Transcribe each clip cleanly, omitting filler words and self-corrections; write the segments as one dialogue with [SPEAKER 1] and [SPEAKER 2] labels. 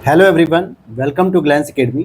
[SPEAKER 1] Hello everyone, welcome to Glance Academy.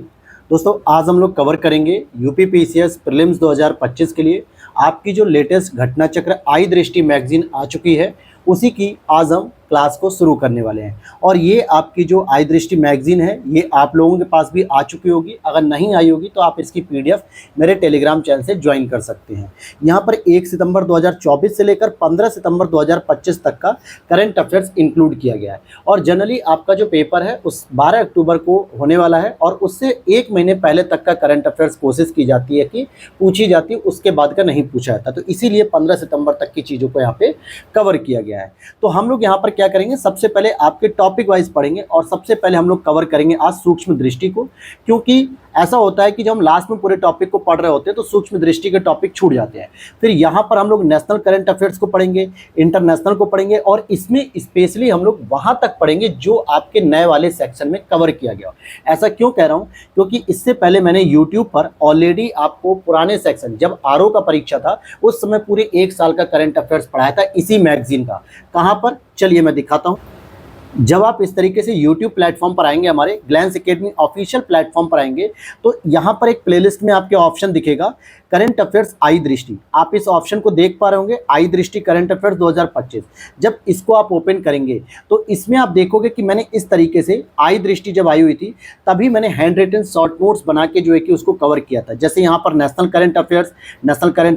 [SPEAKER 1] दोस्तों, आज हम लोग कवर करेंगे यूपी पीसीएस प्रीलिम्स 2025 के लिए आपकी जो लेटेस्ट घटना चक्र आई दृष्टि मैगजीन आ चुकी है, उसी की आज हम क्लास को शुरू करने वाले हैं। और ये आपकी जो आई दृष्टि मैगजीन है, ये आप लोगों के पास भी आ चुकी होगी। अगर नहीं आई होगी तो आप इसकी पीडीएफ मेरे टेलीग्राम चैनल से ज्वाइन कर सकते हैं। यहाँ पर 1 सितंबर 2024 से लेकर 15 सितंबर 2025 तक का करंट अफेयर्स इंक्लूड किया गया है। और जनरली आपका जो पेपर है उस 12 अक्टूबर को होने वाला है, और उससे 1 महीने पहले तक का करंट अफेयर्स कोशिश की जाती है कि पूछी जाती है, उसके बाद का नहीं पूछा जाता। तो इसीलिए 15 सितंबर तक की चीज़ों को यहाँ पे कवर किया गया है। तो हम लोग यहाँ पर क्या करेंगे, सबसे पहले आपके टॉपिक वाइज पढ़ेंगे, और सबसे पहले हम लोग कवर करेंगे आज सूक्ष्म दृष्टि को। क्योंकि ऐसा होता है कि जब हम लास्ट में पूरे टॉपिक को पढ़ रहे होते हैं तो सूक्ष्म दृष्टि के टॉपिक छूट जाते हैं। फिर यहाँ पर हम लोग नेशनल करंट अफेयर्स को पढ़ेंगे, इंटरनेशनल को पढ़ेंगे, और इसमें स्पेशली हम लोग वहाँ तक पढ़ेंगे जो आपके नए वाले सेक्शन में कवर किया गया। ऐसा क्यों कह रहा हूँ, क्योंकि इससे पहले मैंने यूट्यूब पर ऑलरेडी आपको पुराने सेक्शन, जब आरओ का परीक्षा था उस समय पूरे 1 साल का करंट अफेयर्स पढ़ाया था इसी मैगजीन का। कहाँ पर, चलिए मैं दिखाता हूँ। जब आप इस तरीके से YouTube प्लेटफॉर्म पर आएंगे, हमारे ग्लैंस एकेडमी ऑफिशियल प्लेटफॉर्म पर आएंगे, तो यहाँ पर एक प्लेलिस्ट में आपके ऑप्शन दिखेगा करंट अफेयर्स आई दृष्टि। आप इस ऑप्शन को देख पा रहे होंगे, आई दृष्टि करंट अफेयर्स 2025। जब इसको आप ओपन करेंगे तो इसमें आप देखोगे कि मैंने इस तरीके से आई दृष्टि जब आई हुई थी तभी मैंने हैंड रिटन शॉर्ट नोट्स बना के जो है कि उसको कवर किया था। जैसे यहाँ पर national current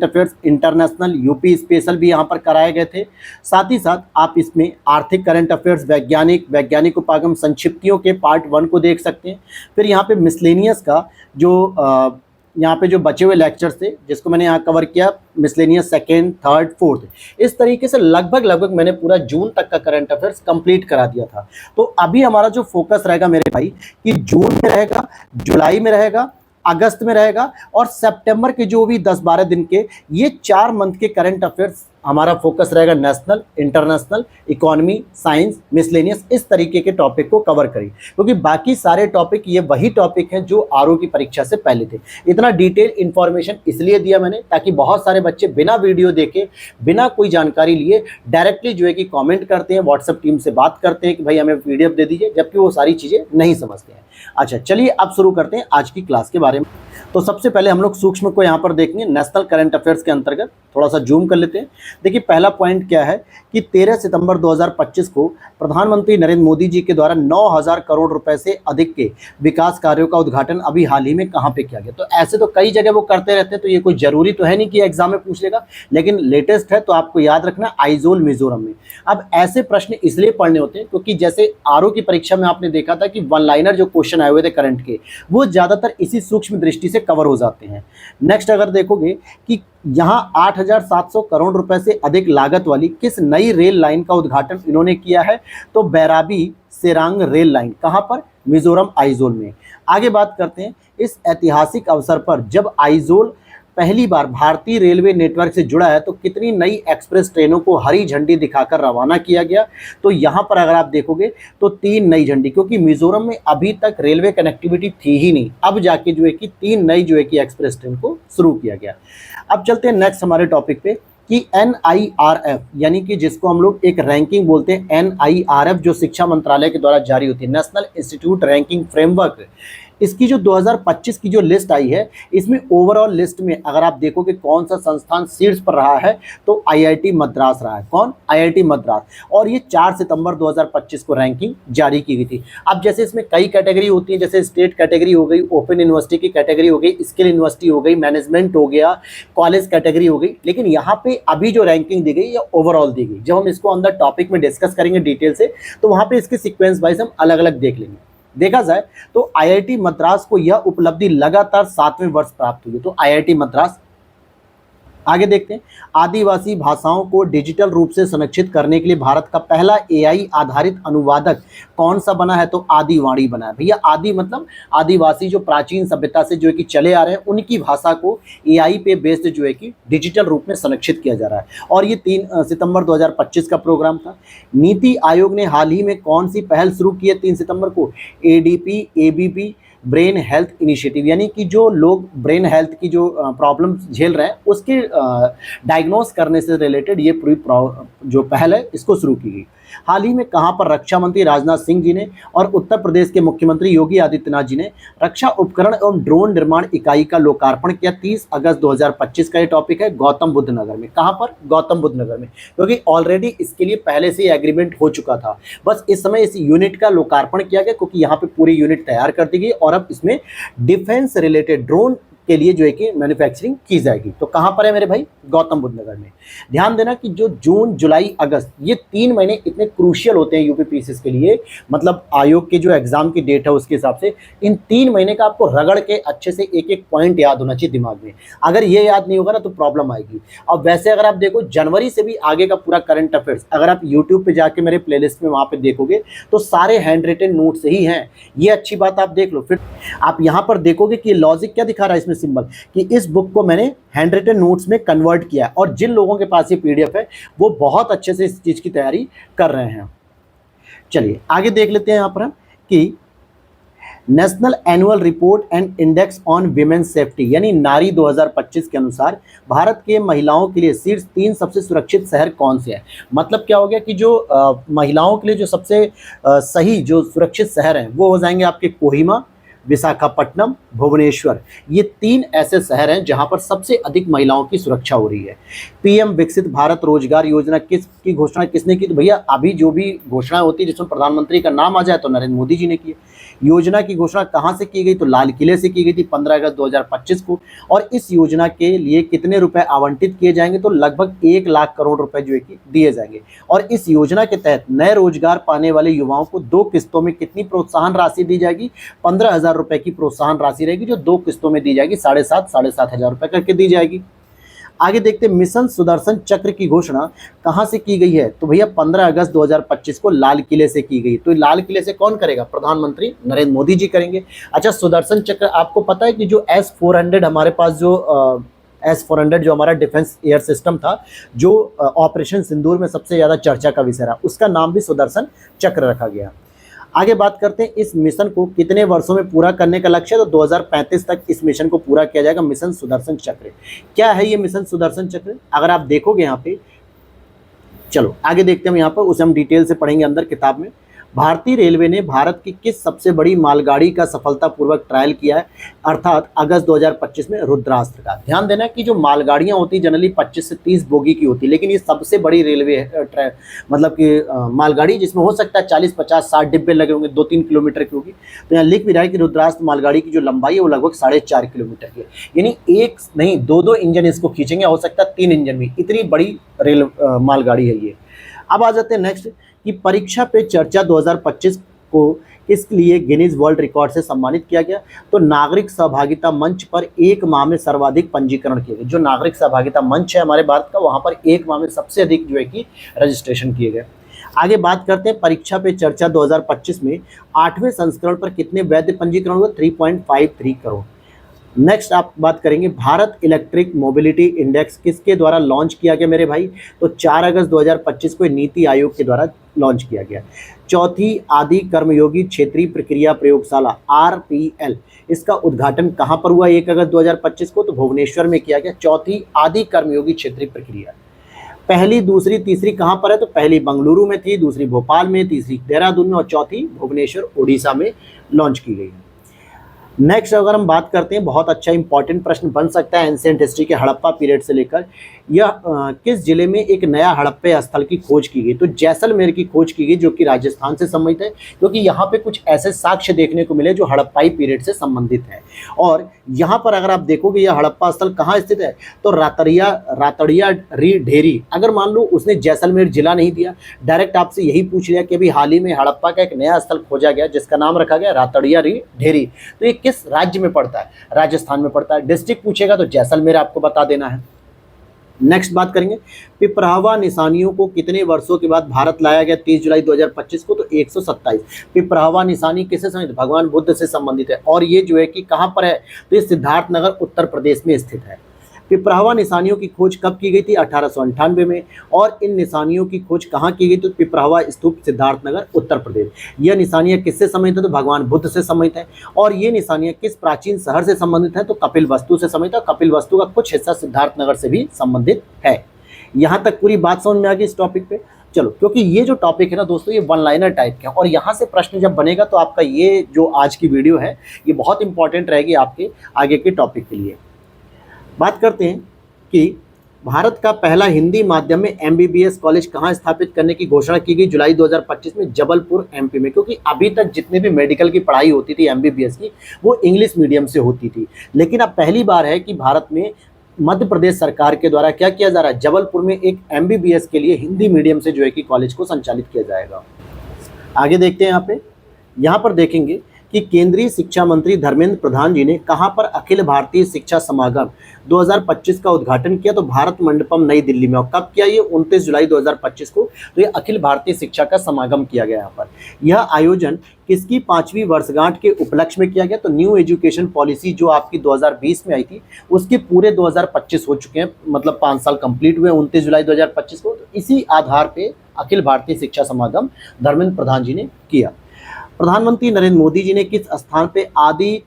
[SPEAKER 1] affairs, international, UP special भी यहाँ पर कराए गए थे। साथ ही साथ आप इसमें आर्थिक करंट अफेयर्स, वैज्ञानिक उपागम संक्षिप्तियों के पार्ट 1 को देख सकते हैं। फिर यहाँ पे मिसलेनियस का जो यहाँ पे जो बचे हुए लेक्चर्स थे जिसको मैंने यहाँ कवर किया, मिसलेनियस 2nd, 3rd, 4th, इस तरीके से लगभग मैंने पूरा जून तक का करंट अफेयर्स कंप्लीट करा दिया था। तो अभी हमारा जो फोकस रहेगा मेरे भाई, कि जून में रहेगा, जुलाई में रहेगा, अगस्त में रहेगा, और सितंबर के जो भी 10-12 दिन के, ये 4 मंथ के करंट अफेयर्स हमारा फोकस रहेगा national, international, economy, science, miscellaneous, इस तरीके के टॉपिक को कवर करें। क्योंकि बाकी सारे टॉपिक ये वही टॉपिक हैं जो आरओ की परीक्षा से पहले थे। इतना डिटेल इन्फॉर्मेशन इसलिए दिया मैंने ताकि बहुत सारे बच्चे बिना वीडियो देखे, बिना कोई जानकारी लिए डायरेक्टली जो है कि कॉमेंट करते हैं, व्हाट्सएप टीम से बात करते हैं कि भाई हमें पीडीएफ दे दीजिए, जबकि वो सारी चीज़ें नहीं समझते हैं। अच्छा, चलिए अब शुरू करते हैं आज की क्लास के बारे में। तो सबसे पहले हम लोग सूक्ष्म को यहाँ पर देखेंगे नेशनल करंट अफेयर्स के अंतर्गत। थोड़ा सा जूम कर लेते हैं। देखिए, पहला पॉइंट क्या है कि 13 सितंबर 2025 को प्रधानमंत्री नरेंद्र मोदी जी के द्वारा 9,000 करोड़ रुपए से अधिक के विकास कार्यों का उद्घाटन अभी हाल ही में कहाँ पे किया गया। तो ऐसे तो कई जगह वो करते रहते हैं, तो ये कोई जरूरी तो है नहीं कि एग्जाम में पूछ लेगा, लेकिन लेटेस्ट है तो आपको याद रखना, आइजोल मिजोरम में। अब ऐसे प्रश्न इसलिए पढ़ने होते हैं क्योंकि जैसे आरओ की परीक्षा में आपने देखा था कि 1 लाइनर जो क्वेश्चन आए हुए थे करंट के, वो ज्यादातर इसी सूक्ष्म दृष्टि से कवर हो जाते हैं। नेक्स्ट अगर देखोगे कि यहाँ 8,700 करोड़ रुपए से अधिक लागत वाली किस नई रेल लाइन का उद्घाटन इन्होंने किया है, तो बैराबी सेरांग रेल लाइन। कहाँ पर, मिजोरम आइजोल में। आगे बात करते हैं, इस ऐतिहासिक अवसर पर जब आइजोल पहली बार भारतीय रेलवे नेटवर्क से जुड़ा है तो कितनी नई एक्सप्रेस ट्रेनों को हरी झंडी दिखाकर रवाना किया गया। तो यहाँ पर अगर आप देखोगे तो 3 नई झंडी, क्योंकि मिजोरम में अभी तक रेलवे कनेक्टिविटी थी ही नहीं, अब जाके जो है कि 3 नई जो है कि एक्सप्रेस ट्रेन को शुरू किया गया। अब चलते हैं नेक्स्ट हमारे टॉपिक पे कि NIRF, यानी कि जिसको हम लोग एक रैंकिंग बोलते हैं, NIRF जो शिक्षा मंत्रालय के द्वारा जारी होती है, नेशनल इंस्टीट्यूट रैंकिंग फ्रेमवर्क, इसकी जो 2025 की जो लिस्ट आई है, इसमें ओवरऑल लिस्ट में अगर आप देखोगे कौन सा संस्थान शीर्ष पर रहा है, तो IIT मद्रास रहा है। कौन, IIT मद्रास। और ये 4 सितंबर 2025 को रैंकिंग जारी की गई थी। अब जैसे इसमें कई कैटेगरी होती है, जैसे स्टेट कैटेगरी हो गई, ओपन यूनिवर्सिटी की कैटेगरी हो गई, स्किल यूनिवर्सिटी हो गई, मैनेजमेंट हो गया, कॉलेज कैटेगरी हो गई, लेकिन यहाँ पे अभी जो रैंकिंग दी गई या ओवरऑल दी गई, जब हम इसको अंदर टॉपिक में डिस्कस करेंगे डिटेल से, तो वहाँ पे इसके सीक्वेंस वाइज हम अलग अलग देख लेंगे। देखा जाए तो IIT मद्रास को यह उपलब्धि लगातार 7वें वर्ष प्राप्त हुई है। तो IIT मद्रास। आगे देखते हैं, आदिवासी भाषाओं को डिजिटल रूप से संरक्षित करने के लिए भारत का पहला AI आधारित अनुवादक कौन सा बना है, तो आदिवाणी बना है। भैया आदि मतलब आदिवासी जो प्राचीन सभ्यता से जो है कि चले आ रहे हैं, उनकी भाषा को AI पे बेस्ड जो है कि डिजिटल रूप में संरक्षित किया जा रहा है। और ये 3 सितंबर 2025 का प्रोग्राम था। नीति आयोग ने हाल ही में कौन सी पहल शुरू की है 3 सितंबर को, ADP ABP brain health initiative, यानी कि जो लोग ब्रेन हेल्थ की जो प्रॉब्लम झेल रहे हैं उसके डायग्नोस करने से रिलेटेड ये पूरी जो पहल है इसको शुरू की गई। हाल ही में कहां पर रक्षा मंत्री राजनाथ सिंह जी ने और उत्तर प्रदेश के मुख्यमंत्री योगी आदित्यनाथ जी ने रक्षा उपकरण एवं ड्रोन निर्माण इकाई का लोकार्पण किया। 30 अगस्त 2025 का ये टॉपिक है, गौतम बुद्ध नगर में। कहां पर? गौतम बुद्ध नगर में, क्योंकि ऑलरेडी इसके लिए पहले से ही एग्रीमेंट हो चुका था। बस इस समय इस यूनिट का लोकार्पण किया गया, क्योंकि यहाँ पे पूरी यूनिट तैयार कर दी गई और अब इसमें डिफेंस रिलेटेड ड्रोन के लिए जो है कि मैन्युफैक्चरिंग की जाएगी। तो कहां पर है मेरे भाई? गौतम बुद्ध नगर में। ध्यान देना कि जो जून, जुलाई, अगस्त, ये 3 महीने इतने क्रूशियल होते हैं यूपीपीसीएस के लिए, मतलब आयोग के जो एग्जाम की डेट है उसके हिसाब से इन 3 महीने का आपको रगड़ के अच्छे से एक एक पॉइंट याद होना चाहिए दिमाग में। अगर ये याद नहीं होगा ना तो प्रॉब्लम आएगी। अब वैसे अगर आप देखो जनवरी से भी आगे का पूरा करंट अफेयर्स अगर आप यूट्यूब पे जाके मेरे प्लेलिस्ट में वहां पे देखोगे तो सारे हैंड रिटन नोट्स ही हैं। ये अच्छी बात आप देख लो। फिर आप यहाँ पर देखोगे कि लॉजिक क्या दिखा रहा है इसमें सिंबल, कि इस बुक को मैंने हैंड रिटन नोट्स में कन्वर्ट किया है और जिन लोगों के पास ये पीडीएफ है वो बहुत अच्छे से इस चीज की तैयारी कर रहे हैं। चलिए आगे देख लेते हैं यहाँ पर कि national annual report and index on women's safety यानी नारी 2025 के अनुसार भारत के महिलाओं के लिए शीर्ष 3 सबसे सुरक्षित शहर कौन से हैं। मतलब क्या हो गया कि जो महिलाओं के लिए जो सबसे सही जो सुरक्षित शहर हैं वो हो जाएंगे आपके कोहिमा, विशाखापट्टनम, भुवनेश्वर। ये 3 ऐसे शहर हैं जहां पर सबसे अधिक महिलाओं की सुरक्षा हो रही है। पीएम विकसित भारत रोजगार योजना किसकी घोषणा किसने की? तो भैया अभी जो भी घोषणा होती है जिसमें प्रधानमंत्री का नाम आ जाए तो नरेंद्र मोदी जी ने की। योजना की घोषणा कहां से की गई? तो लाल किले से की गई थी 15 अगस्त 2025 को। और इस योजना के लिए कितने रुपए आवंटित किए जाएंगे? तो लगभग 1 लाख करोड़ रुपए जो है कि दिए जाएंगे। और इस योजना के तहत नए रोजगार पाने वाले युवाओं को 2 किस्तों में कितनी प्रोत्साहन राशि दी जाएगी? 15,000 रुपए की प्रोत्साहन राशि रहेगी जो 2 किस्तों में दी जाएगी, 7,500 रुपए करके दी जाएगी। आगे देखते हैं मिशन सुदर्शन चक्र की घोषणा कहां से की गई है? तो भैया 15 अगस्त 2025 को लाल किले से की गई। तो लाल किले से कौन करेगा? प्रधानमंत्री नरेंद्र मोदी जी करेंगे। अच्छा, सुदर्शन चक्र आपको पता है कि जो S-400 हमारे पास जो S-400 जो हमारा डिफेंस एयर सिस्टम था जो ऑपरेशन सिंदूर में सबसे ज्यादा चर्चा का विषय रहा, उसका नाम भी सुदर्शन चक्र रखा गया। आगे बात करते हैं इस मिशन को कितने वर्षों में पूरा करने का लक्ष्य है? तो 2035 तक इस मिशन को पूरा किया जाएगा। मिशन सुदर्शन चक्र क्या है? ये मिशन सुदर्शन चक्र अगर आप देखोगे यहाँ पे, चलो आगे देखते हैं, यहाँ पर उसे हम डिटेल से पढ़ेंगे अंदर किताब में। भारतीय रेलवे ने भारत की किस सबसे बड़ी मालगाड़ी का सफलतापूर्वक ट्रायल किया है? अर्थात अगस्त 2025 में रुद्रास्त्र का। ध्यान देना कि जो मालगाड़ियां होती हैं जनरली 25 से 30 बोगी की होती है, लेकिन ये सबसे बड़ी रेलवे मतलब कि मालगाड़ी जिसमें हो सकता है 40, 50, 60 डिब्बे लगे होंगे, 2-3 किलोमीटर की होगी। तो यहाँ लिख भी रहा है कि रुद्रास्त्र मालगाड़ी की जो लंबाई है वो लगभग 4.5 किलोमीटर की है, यानी एक नहीं 2-2 इंजन इसको खींचेंगे, हो सकता है 3 इंजन भी। इतनी बड़ी रेल मालगाड़ी है ये। अब आ जाते हैं नेक्स्ट कि परीक्षा पे चर्चा 2025 को किस लिए गिनीज वर्ल्ड रिकॉर्ड से सम्मानित किया गया? तो नागरिक सहभागिता मंच पर 1 माह में सर्वाधिक पंजीकरण किए गए। जो नागरिक सहभागिता मंच है हमारे भारत का, वहां पर 1 माह में सबसे अधिक जो है कि रजिस्ट्रेशन किए गए। आगे बात करते हैं परीक्षा पे चर्चा 2025 में 8वें संस्करण पर कितने वैध पंजीकरण हुए? 3.53 करोड़। नेक्स्ट आप बात करेंगे भारत इलेक्ट्रिक मोबिलिटी इंडेक्स किसके द्वारा लॉन्च किया गया मेरे भाई? तो 4 अगस्त 2025 को नीति आयोग के द्वारा लॉन्च किया गया। चौथी आदि कर्मयोगी क्षेत्रीय प्रक्रिया प्रयोगशाला RPL, इसका उद्घाटन कहां पर हुआ 1 अगस्त 2025 को? तो भुवनेश्वर में किया गया। चौथी आदि कर्मयोगी क्षेत्रीय प्रक्रिया पहली, दूसरी, तीसरी कहां पर है? तो पहली बंगलुरु में थी, दूसरी भोपाल में, तीसरी देहरादून में और चौथी भुवनेश्वर उड़ीसा में लॉन्च की गई। नेक्स्ट अगर हम बात करते हैं, बहुत अच्छा इंपॉर्टेंट प्रश्न बन सकता है एंशिएंट हिस्ट्री के हड़प्पा पीरियड से लेकर, यह किस जिले में एक नया हड़प्पे स्थल की खोज की गई? तो जैसलमेर की खोज की गई जो कि राजस्थान से संबंधित है, क्योंकि यहाँ पे कुछ ऐसे साक्ष्य देखने को मिले जो हड़प्पाई पीरियड से संबंधित है। और यहाँ पर अगर आप देखोगे यह हड़प्पा स्थल कहाँ स्थित है? तो रातड़िया री ढेरी। अगर मान लो उसने जैसलमेर जिला नहीं दिया, डायरेक्ट आपसे यही पूछ लिया कि अभी हाल ही में हड़प्पा का एक नया स्थल खोजा गया जिसका नाम रखा गया रातड़िया री ढेरी, तो ये किस राज्य में पड़ता है? राजस्थान में पड़ता है। डिस्ट्रिक्ट पूछेगा तो जैसलमेर आपको बता देना है। नेक्स्ट बात करेंगे पिपरावा निशानियों को कितने वर्षों के बाद भारत लाया गया 30 जुलाई 2025 को? तो 127। पिपरावा निशानी किससे संबंधित? भगवान बुद्ध से संबंधित है। और ये जो है कि कहां पर है? तो ये सिद्धार्थनगर उत्तर प्रदेश में स्थित है। पिपरावा निशानियों की खोज कब की गई थी? 1898 में। और इन निशानियों की खोज कहाँ की गई? तो पिपरावा स्तूप, सिद्धार्थनगर उत्तर प्रदेश। यह निशानियां किससे संबंधित है? तो भगवान बुद्ध से संबंधित है। और ये निशानियां किस प्राचीन शहर से संबंधित है? तो कपिलवस्तु से संबंधित है। कपिलवस्तु का कुछ हिस्सा सिद्धार्थनगर से भी संबंधित है। यहाँ तक पूरी बात समझ में आ गई इस टॉपिक पे। चलो, क्योंकि ये जो टॉपिक है ना दोस्तों, ये वन लाइनर टाइप के हैं और यहाँ से प्रश्न जब बनेगा तो आपका ये जो आज की वीडियो है ये बहुत इंपॉर्टेंट रहेगी आपके आगे के टॉपिक के लिए। बात करते हैं कि भारत का पहला हिंदी माध्यम में एमबीबीएस कॉलेज कहाँ स्थापित करने की घोषणा की गई जुलाई 2025 में, जबलपुर एमपी में। क्योंकि अभी तक जितने भी मेडिकल की पढ़ाई होती थी एमबीबीएस की, वो इंग्लिश मीडियम से होती थी, लेकिन अब पहली बार है कि भारत में मध्य प्रदेश सरकार के द्वारा क्या किया जा रहा है, जबलपुर में एक एमबीबीएस के लिए हिंदी मीडियम से जो है कि कॉलेज को संचालित किया जाएगा। आगे देखते हैं, यहाँ पर देखेंगे कि केंद्रीय शिक्षा मंत्री धर्मेंद्र प्रधान जी ने कहां पर अखिल भारतीय शिक्षा समागम 2025 का उद्घाटन किया, तो भारत मंडपम नई दिल्ली में। और कब किया, ये 29 जुलाई 2025 को। तो ये अखिल भारतीय शिक्षा का समागम किया गया। यहाँ पर यह आयोजन किसकी 5वीं वर्षगांठ के उपलक्ष्य में किया गया, तो न्यू एजुकेशन पॉलिसी जो आपकी 2020 में आई थी उसके पूरे 2025 हो चुके हैं, मतलब 5 साल कंप्लीट हुए 29 जुलाई 2025 को। तो इसी आधार पे अखिल भारतीय शिक्षा समागम धर्मेंद्र प्रधान जी ने किया। प्रधानमंत्री नरेंद्र मोदी जी ने किस स्थान पे आदि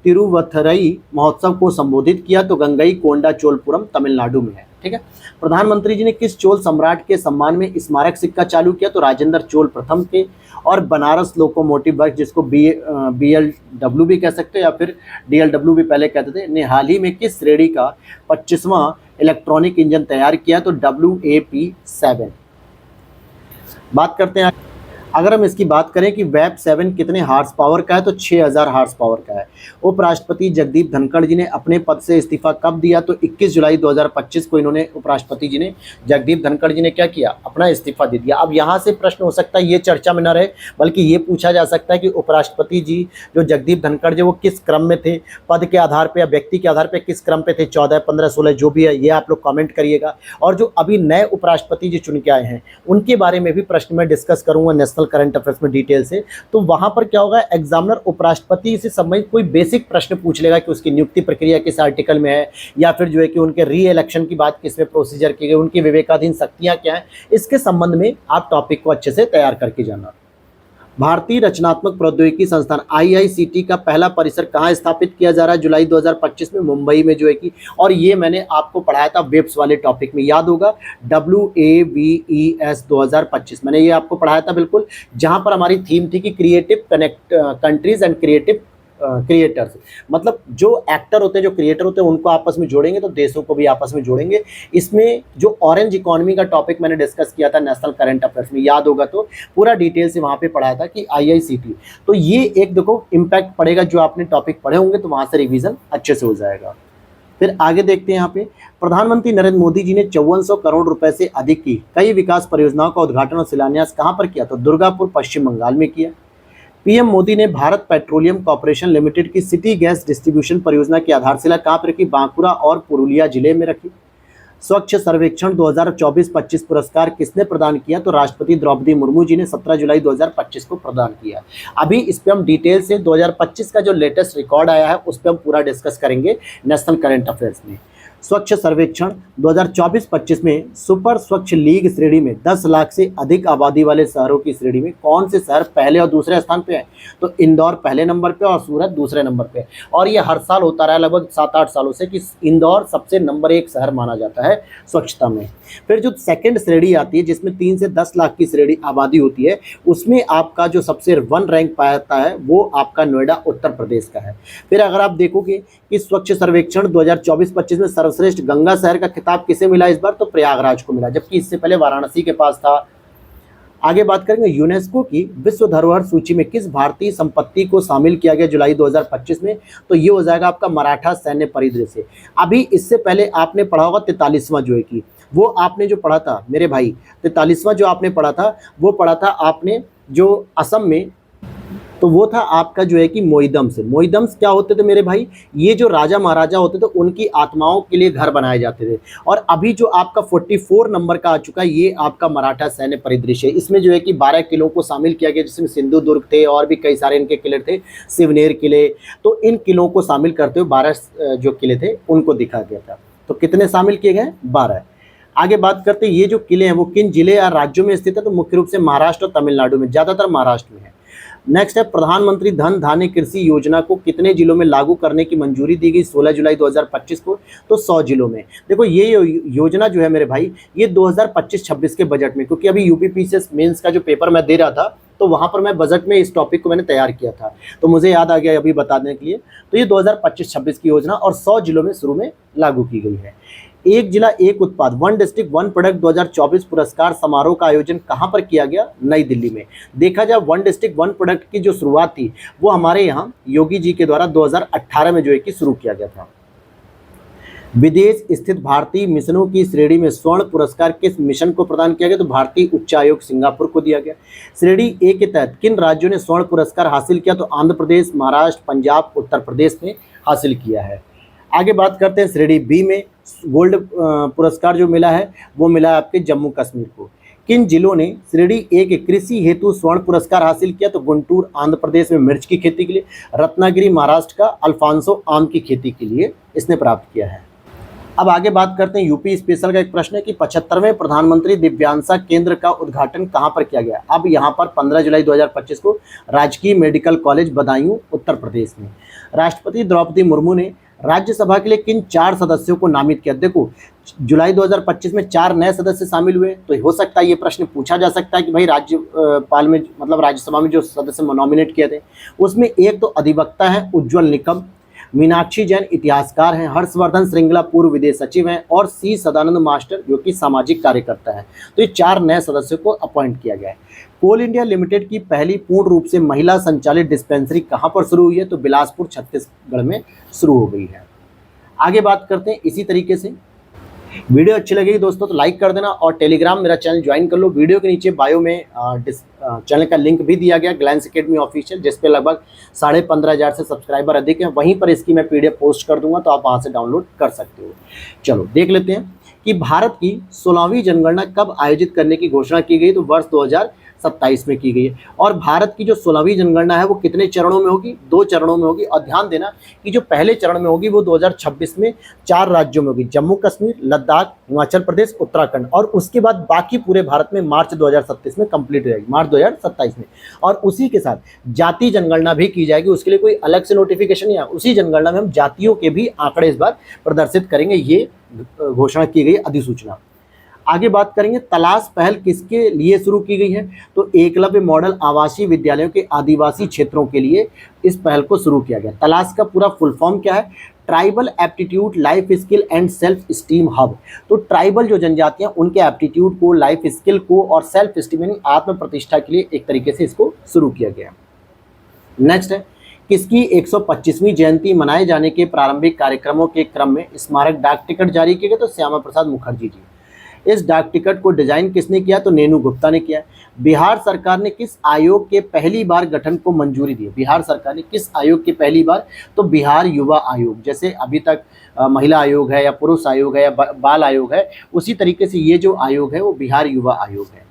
[SPEAKER 1] तिरुवथरई महोत्सव को संबोधित किया, तो गंगई कोंडा चोलपुरम तमिलनाडु में है। ठीक है। प्रधानमंत्री जी ने किस चोल सम्राट के सम्मान में स्मारक सिक्का चालू किया, तो राजेंद्र चोल प्रथम के। और बनारस लोकोमोटिव वर्क्स, जिसको BLW भी कह सकते हो या फिर DLW भी पहले कहते थे, ने हाल ही में किस श्रेणी का 25वां इलेक्ट्रॉनिक इंजन तैयार किया, तो WAP7। बात करते हैं, अगर हम इसकी बात करें कि वेब 7 कितने हार्स पावर का है, तो 6000 हार्स पावर का है। उपराष्ट्रपति जगदीप धनखड़ जी ने अपने पद से इस्तीफा कब दिया, तो 21 जुलाई 2025 को इन्होंने, उपराष्ट्रपति जी ने, जगदीप धनखड़ जी ने क्या किया, अपना इस्तीफा दे दिया। अब यहाँ से प्रश्न हो सकता है, ये चर्चा में न रहे, बल्कि ये पूछा जा सकता है कि उपराष्ट्रपति जी जो जगदीप धनखड़ जी वो किस क्रम में थे, पद के आधार पर या व्यक्ति के आधार पर किस क्रम पे थे, 14, 15, 16 जो भी है, ये आप लोग कॉमेंट करिएगा। और जो अभी नए उपराष्ट्रपति जी चुन के आए हैं उनके बारे में भी प्रश्न में डिस्कस करूँगा नेशनल करंट अफेयर्स में डिटेल से। तो वहां पर क्या होगा, एग्जामिनर उपराष्ट्रपति से संबंधित कोई बेसिक प्रश्न पूछ लेगा कि उसकी नियुक्ति प्रक्रिया किस आर्टिकल में है, या फिर जो है कि उनके री इलेक्शन की बात किसमें प्रोसीजर की गई, उनकी विवेकाधीन शक्तियां क्या हैं, इसके संबंध में आप टॉपिक को अच्छे से तैयार करके जाना। भारतीय रचनात्मक प्रौद्योगिकी संस्थान IICT का पहला परिसर कहाँ स्थापित किया जा रहा है जुलाई 2025 में, मुंबई में जो है कि, और ये मैंने आपको पढ़ाया था वेब्स वाले टॉपिक में, याद होगा, WAVES 2025 मैंने ये आपको पढ़ाया था बिल्कुल, जहाँ पर हमारी थीम थी कि creative connect countries and creative creators, मतलब जो एक्टर होते हैं, जो क्रिएटर होते हैं, उनको आपस में जोड़ेंगे तो देशों को भी आपस में जोड़ेंगे। इसमें जो ऑरेंज इकोनॉमी का टॉपिक मैंने डिस्कस किया था नेशनल करंट अफेयर्स में, याद होगा, तो पूरा डिटेल से वहाँ पे पढ़ाया था कि IICT, तो ये एक देखो इम्पैक्ट पड़ेगा, जो आपने टॉपिक पढ़े होंगे तो वहाँ से रिविजन अच्छे से हो जाएगा। फिर आगे देखते हैं, यहाँ पे प्रधानमंत्री नरेंद्र मोदी जी ने 5400 करोड़ रुपए से अधिक की कई विकास परियोजनाओं का उद्घाटन और शिलान्यास कहाँ पर किया, तो दुर्गापुर पश्चिम बंगाल में किया। पीएम मोदी ने भारत पेट्रोलियम कॉर्पोरेशन लिमिटेड की सिटी गैस डिस्ट्रीब्यूशन परियोजना की आधारशिला कहाँ पर रखी, बांकुरा और पुरुलिया जिले में रखी। स्वच्छ सर्वेक्षण 2024-25 पुरस्कार किसने प्रदान किया, तो राष्ट्रपति द्रौपदी मुर्मू जी ने 17 जुलाई 2025 को प्रदान किया। अभी इस पे हम डिटेल से 2025 का जो लेटेस्ट रिकॉर्ड आया है उस पर हम पूरा डिस्कस करेंगे नेशनल करंट अफेयर्स में। स्वच्छ सर्वेक्षण 2024-25 में सुपर स्वच्छ लीग श्रेणी में 10 लाख से अधिक आबादी वाले शहरों की श्रेणी में कौन से शहर पहले और दूसरे स्थान पे है, तो इंदौर पहले नंबर पे और सूरत दूसरे नंबर पे। और ये हर साल होता रहा लगभग 7-8 सालों से कि इंदौर सबसे नंबर 1 शहर माना जाता है स्वच्छता में। फिर जो सेकंड श्रेणी आती है जिसमें 3 से 10 लाख की श्रेणी आबादी होती है, उसमें आपका जो सबसे 1 रैंक पाता है वो आपका नोएडा उत्तर प्रदेश का है। फिर अगर आप देखोगे कि स्वच्छ सर्वेक्षण 2024-25 में सर्वश्रेष्ठ गंगा शहर का खिताब किसे मिला इस बार, तो प्रयागराज को मिला, जबकि इससे पहले वाराणसी के पास था। आगे बात करेंगे, यूनेस्को की विश्व धरोहर सूची में किस भारतीय संपत्ति को शामिल किया गया जुलाई 2025 में, तो ये हो जाएगा आपका मराठा सैन्य परिदृश्य। अभी इससे पहले आपने पढ़ा होगा 43वां जो है कि, वो आपने जो पढ़ा था मेरे भाई, 43वां जो आपने पढ़ा था वो पढ़ा था आपने जो असम में, तो वो था आपका जो है कि मोइदम्स। मोइदम्स क्या होते थे मेरे भाई, ये जो राजा महाराजा होते थे उनकी आत्माओं के लिए घर बनाए जाते थे। और अभी जो आपका 44 नंबर का आ चुका है, ये आपका मराठा सैन्य परिदृश्य है। इसमें जो है कि 12 किलों को शामिल किया गया, जिसमें सिंधुदुर्ग थे और भी कई सारे इनके किले थे, शिवनेर किले, तो इन किलों को शामिल करते हुए 12 जो किले थे उनको दिखा गया था। तो कितने शामिल किए गए, 12। आगे बात करते हैं, ये जो किले हैं वो किन जिले या राज्यों में स्थित है, तो मुख्य रूप से महाराष्ट्र और तमिलनाडु में, ज़्यादातर महाराष्ट्र में है। नेक्स्ट है प्रधानमंत्री धन धान्य कृषि योजना को कितने जिलों में लागू करने की मंजूरी दी गई 16 जुलाई 2025 को? तो 100 जिलों में। देखो ये योजना जो है मेरे भाई, ये 2025-26 के बजट में, क्योंकि अभी यूपीपीसीएस मेंस का जो पेपर मैं दे रहा था तो वहाँ पर मैं बजट में इस टॉपिक को मैंने तैयार किया था, तो मुझे याद आ गया अभी बताने के लिए। तो ये 2025-26 की योजना और 100 जिलों में शुरू में लागू की गई है। एक जिला एक उत्पाद, वन डिस्ट्रिक्ट वन प्रोडक्ट 2024 पुरस्कार समारोह का आयोजन कहां पर किया गया? नई दिल्ली में। देखा जाए वन डिस्ट्रिक्ट वन प्रोडक्ट की जो शुरुआत थी वो हमारे यहाँ योगी जी के द्वारा 2018 में जो है कि शुरू किया गया था। विदेश स्थित भारतीय मिशनों की श्रेणी में स्वर्ण पुरस्कार किस मिशन को प्रदान किया गया? तो भारतीय उच्च आयोग सिंगापुर को दिया गया। श्रेणी ए के तहत किन राज्यों ने स्वर्ण पुरस्कार हासिल किया? तो आंध्र प्रदेश, महाराष्ट्र, पंजाब, उत्तर प्रदेश ने हासिल किया है। आगे बात करते हैं श्रेणी बी में गोल्ड पुरस्कार जो मिला है वो मिला है आपके जम्मू कश्मीर को। किन जिलों ने श्रेणी ए के कृषि हेतु स्वर्ण पुरस्कार हासिल किया? तो गुंटूर आंध्र प्रदेश में मिर्च की खेती के लिए, रत्नागिरी महाराष्ट्र का अल्फांसो आम की खेती के लिए इसने प्राप्त किया है। अब आगे बात करते हैं यूपी स्पेशल का एक प्रश्न है कि 75वें प्रधानमंत्री दिव्यांशा केंद्र का उद्घाटन कहां पर किया गया? अब यहां पर 15 जुलाई 2025 को राजकीय मेडिकल कॉलेज बदायूं उत्तर प्रदेश में। राष्ट्रपति द्रौपदी मुर्मू ने राज्यसभा के लिए किन 4 सदस्यों को नामित किया? देखो जुलाई 2025 में 4 नए सदस्य शामिल हुए, तो हो सकता है ये प्रश्न पूछा जा सकता है कि भाई राज्यपाल में मतलब राज्यसभा में जो सदस्य नॉमिनेट किए थे उसमें एक तो अधिवक्ता है उज्ज्वल निकम, मीनाक्षी जैन इतिहासकार हैं, हर्षवर्धन श्रृंगला पूर्व विदेश सचिव हैं और सी सदानंद मास्टर जो कि सामाजिक कार्यकर्ता हैं। तो ये 4 नए सदस्यों को अपॉइंट किया गया है। कोल इंडिया लिमिटेड की पहली पूर्ण रूप से महिला संचालित डिस्पेंसरी कहां पर शुरू हुई है? तो बिलासपुर छत्तीसगढ़ में शुरू हो गई है। आगे बात करते हैं इसी तरीके से। वीडियो अच्छी लगेगी दोस्तों तो लाइक कर देना और टेलीग्राम मेरा चैनल ज्वाइन कर लो। वीडियो के नीचे बायो में चैनल का लिंक भी दिया गया ग्लैंस एकेडमी ऑफिशियल, जिस पे लगभग 15,500 से सब्सक्राइबर अधिक हैं। वहीं पर इसकी मैं पीडीएफ पोस्ट कर दूंगा तो आप वहां से डाउनलोड कर सकते हो। चलो देख लेते हैं कि भारत की 16वीं जनगणना कब आयोजित करने की घोषणा की गई? तो वर्ष 2027 में की गई है। और भारत की जो 16वीं जनगणना है वो कितने चरणों में होगी? 2 चरणों में होगी। और ध्यान देना कि जो पहले चरण में होगी वो 2026 में 4 राज्यों में होगी, जम्मू कश्मीर, लद्दाख, हिमाचल प्रदेश, उत्तराखंड। और उसके बाद बाकी पूरे भारत में मार्च 2027 में कंप्लीट हो जाएगी, मार्च 2027 में। और उसी के साथ जाति जनगणना भी की जाएगी, उसके लिए कोई अलग से नोटिफिकेशन नहीं है। उसी जनगणना में हम जातियों के भी आंकड़े इस बार प्रदर्शित करेंगे, ये घोषणा की गई अधिसूचना। आगे बात करेंगे तलाश पहल किसके लिए शुरू की गई है? तो एकलव्य मॉडल आवासीय विद्यालयों के आदिवासी क्षेत्रों के लिए इस पहल को शुरू किया गया। तलाश का पूरा फुल फॉर्म क्या है? Tribal aptitude life skill and self esteem hub. तो ट्राइबल जो जनजातियां उनके एप्टीट्यूड को, लाइफ स्किल को और सेल्फ स्टीम यानी आत्म प्रतिष्ठा के लिए एक तरीके से इसको शुरू किया गया। नेक्स्ट है किसकी 125वीं जयंती मनाए जाने के प्रारंभिक कार्यक्रमों के क्रम में स्मारक डाक टिकट जारी किए गए? तो श्यामा प्रसाद मुखर्जी जी। इस डाक टिकट को डिजाइन किसने किया? तो नेनू गुप्ता ने किया। बिहार सरकार ने किस आयोग के पहली बार गठन को मंजूरी दी? बिहार सरकार ने किस आयोग के पहली बार? तो बिहार युवा आयोग। जैसे अभी तक महिला आयोग है या पुरुष आयोग है या बाल आयोग है, उसी तरीके से ये जो आयोग है वो बिहार युवा आयोग है।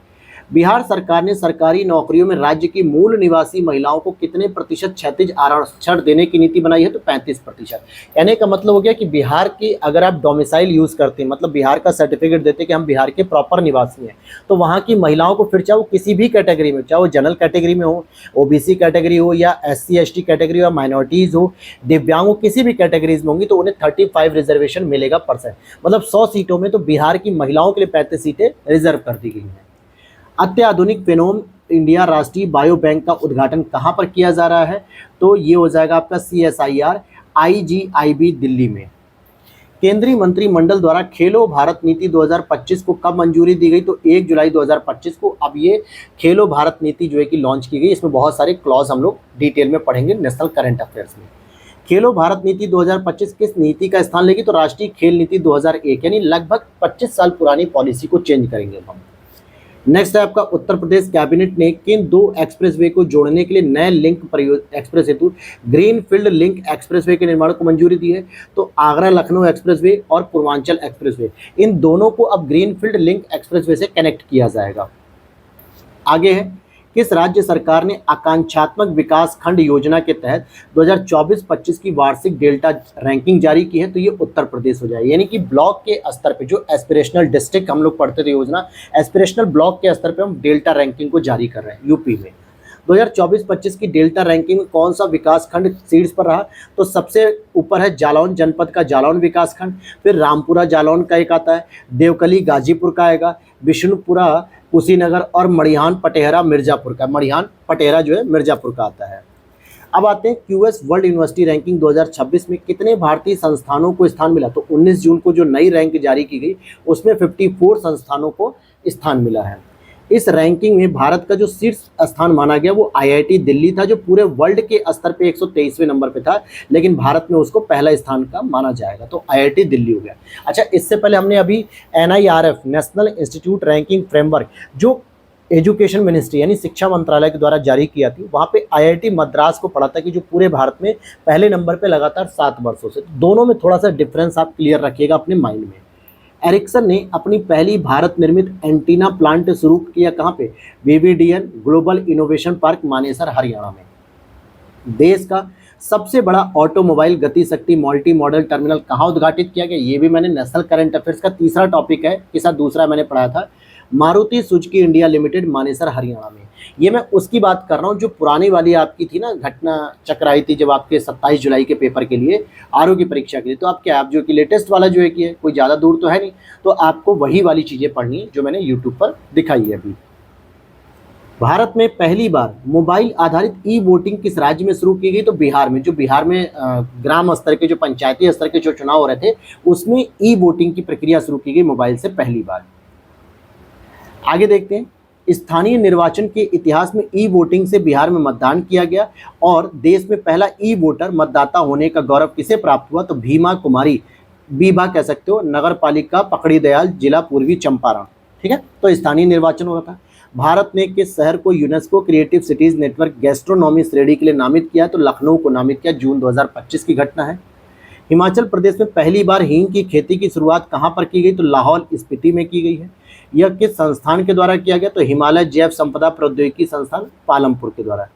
[SPEAKER 1] बिहार सरकार ने सरकारी नौकरियों में राज्य की मूल निवासी महिलाओं को कितने प्रतिशत क्षैतिज आरक्षण देने की नीति बनाई है? तो 35%। कहने का मतलब हो गया कि बिहार की अगर आप डोमिसाइल यूज़ करते हैं, मतलब बिहार का सर्टिफिकेट देते हैं कि हम बिहार के प्रॉपर निवासी हैं, तो वहाँ की महिलाओं को फिर चाहे वो किसी भी कैटेगरी में, चाहे वो जनरल कैटेगरी में हो, ओबीसी कैटेगरी हो या SC ST कैटेगरी हो, माइनॉरिटीज़ हो, दिव्यांग हो, किसी भी कैटेगरीज में होंगी तो उन्हें 35 रिजर्वेशन मिलेगा %। मतलब 100 सीटों में तो बिहार की महिलाओं के लिए 35 सीटें रिजर्व कर दी गई हैं। अत्याधुनिक फेनोम इंडिया राष्ट्रीय बायो बैंक का उद्घाटन कहां पर किया जा रहा है? तो ये हो जाएगा आपका CSIR IGIB दिल्ली में। केंद्रीय मंत्रिमंडल द्वारा खेलो भारत नीति 2025 को कब मंजूरी दी गई? तो 1 जुलाई 2025 को। अब ये खेलो भारत नीति जो है कि लॉन्च की गई, इसमें बहुत सारे क्लॉज हम लोग डिटेल में पढ़ेंगे नेशनल करंट अफेयर्स में। खेलो भारत नीति 2025 किस नीति का स्थान लेगी? तो राष्ट्रीय खेल नीति 2001, यानी लगभग 25 साल पुरानी पॉलिसी को चेंज करेंगे हम। नेक्स्ट है आपका उत्तर प्रदेश कैबिनेट ने किन 2 एक्सप्रेसवे को जोड़ने के लिए नए लिंक एक्सप्रेस हेतु ग्रीन फील्ड लिंक एक्सप्रेसवे के निर्माण को मंजूरी दी है? तो आगरा लखनऊ एक्सप्रेसवे और पूर्वांचल एक्सप्रेसवे, इन दोनों को अब ग्रीन फील्ड लिंक एक्सप्रेसवे से कनेक्ट किया जाएगा। आगे है किस राज्य सरकार ने आकांक्षात्मक विकास खंड योजना के तहत 2024-25 की वार्षिक डेल्टा रैंकिंग जारी की है? तो ये उत्तर प्रदेश हो जाए, यानी कि ब्लॉक के स्तर पे जो एस्पिरेशनल डिस्ट्रिक्ट हम लोग पढ़ते थे योजना, एस्पिरेशनल ब्लॉक के स्तर पे हम डेल्टा रैंकिंग को जारी कर रहे हैं यूपी में। 2024-25 की डेल्टा रैंकिंग में कौन सा विकास खंड शीर्ष पर रहा? तो सबसे ऊपर है जालौन जनपद का जालौन विकास खंड, फिर रामपुरा जालौन का एक आता है, देवकली गाजीपुर का आएगा, विष्णुपुरा कुशीनगर और मड़िहान पटेहरा मिर्जापुर का। मड़िहान पटेहरा जो है मिर्जापुर का आता है। अब आते हैं क्यूएस वर्ल्ड यूनिवर्सिटी रैंकिंग 2026 में कितने भारतीय संस्थानों को स्थान मिला? तो 19 जून को जो नई रैंक जारी की गई उसमें 54 संस्थानों को स्थान मिला है। इस रैंकिंग में भारत का जो शीर्ष स्थान माना गया वो आईआईटी दिल्ली था, जो पूरे वर्ल्ड के स्तर पे 123वें नंबर पे था, लेकिन भारत में उसको पहला स्थान का माना जाएगा, तो आईआईटी दिल्ली हो गया। अच्छा, इससे पहले हमने अभी NIRF national institute ranking framework जो एजुकेशन मिनिस्ट्री यानी शिक्षा मंत्रालय के द्वारा जारी किया थी, वहाँ पे आईआईटी मद्रास को पढ़ा था कि जो पूरे भारत में पहले नंबर पे लगातार 7 वर्षों से। दोनों में थोड़ा सा डिफरेंस आप क्लियर रखिएगा अपने माइंड में। एरिक्सन ने अपनी पहली भारत निर्मित एंटीना प्लांट शुरू किया कहाँ पे? VVDN global innovation park Manesar Haryana में। देश का सबसे बड़ा ऑटोमोबाइल गति शक्ति मल्टी मॉडल टर्मिनल कहाँ उद्घाटित किया गया? ये भी मैंने नेशनल करंट अफेयर्स का तीसरा टॉपिक है, के साथ दूसरा मैंने पढ़ा था। Maruti Suzuki India limited Manesar Haryana में। ये मैं उसकी बात कर रहा हूँ जो पुरानी वाली आपकी थी ना, घटना चक्र आई थी जब आपके 27 जुलाई के पेपर के लिए आरओ की परीक्षा के लिए। तो आप क्या, आप जो कि लेटेस्ट वाला जो है कि कोई ज़्यादा दूर तो है नहीं, तो आपको वही वाली चीज़ें पढ़नी है जो मैंने यूट्यूब पर दिखाई है अभी। भारत में पहली बार मोबाइल आधारित ई वोटिंग किस राज्य में शुरू की गई? तो बिहार में। जो बिहार में ग्राम स्तर के जो पंचायती स्तर के जो चुनाव हो रहे थे उसमें ई वोटिंग की प्रक्रिया शुरू की गई मोबाइल से पहली बार। आगे देखते हैं, स्थानीय निर्वाचन के इतिहास में ई वोटिंग से बिहार में मतदान किया गया और देश में पहला ई वोटर मतदाता होने का गौरव किसे प्राप्त हुआ? तो भीमा कुमारी, बीबा कह सकते हो, नगर पालिका पकड़ी दयाल, जिला पूर्वी चंपारण। ठीक है, तो स्थानीय निर्वाचन हो रहा था। भारत ने किस शहर को UNESCO creative cities network gastronomy श्रेणी के लिए नामित किया? तो लखनऊ को नामित किया। जून 2025 की घटना है। हिमाचल प्रदेश में पहली बार हींग की खेती की शुरुआत कहाँ पर की गई? तो लाहौल स्पीति में की गई है। यह किस संस्थान के द्वारा किया गया? तो हिमालय जैव संपदा प्रौद्योगिकी संस्थान पालमपुर के द्वारा।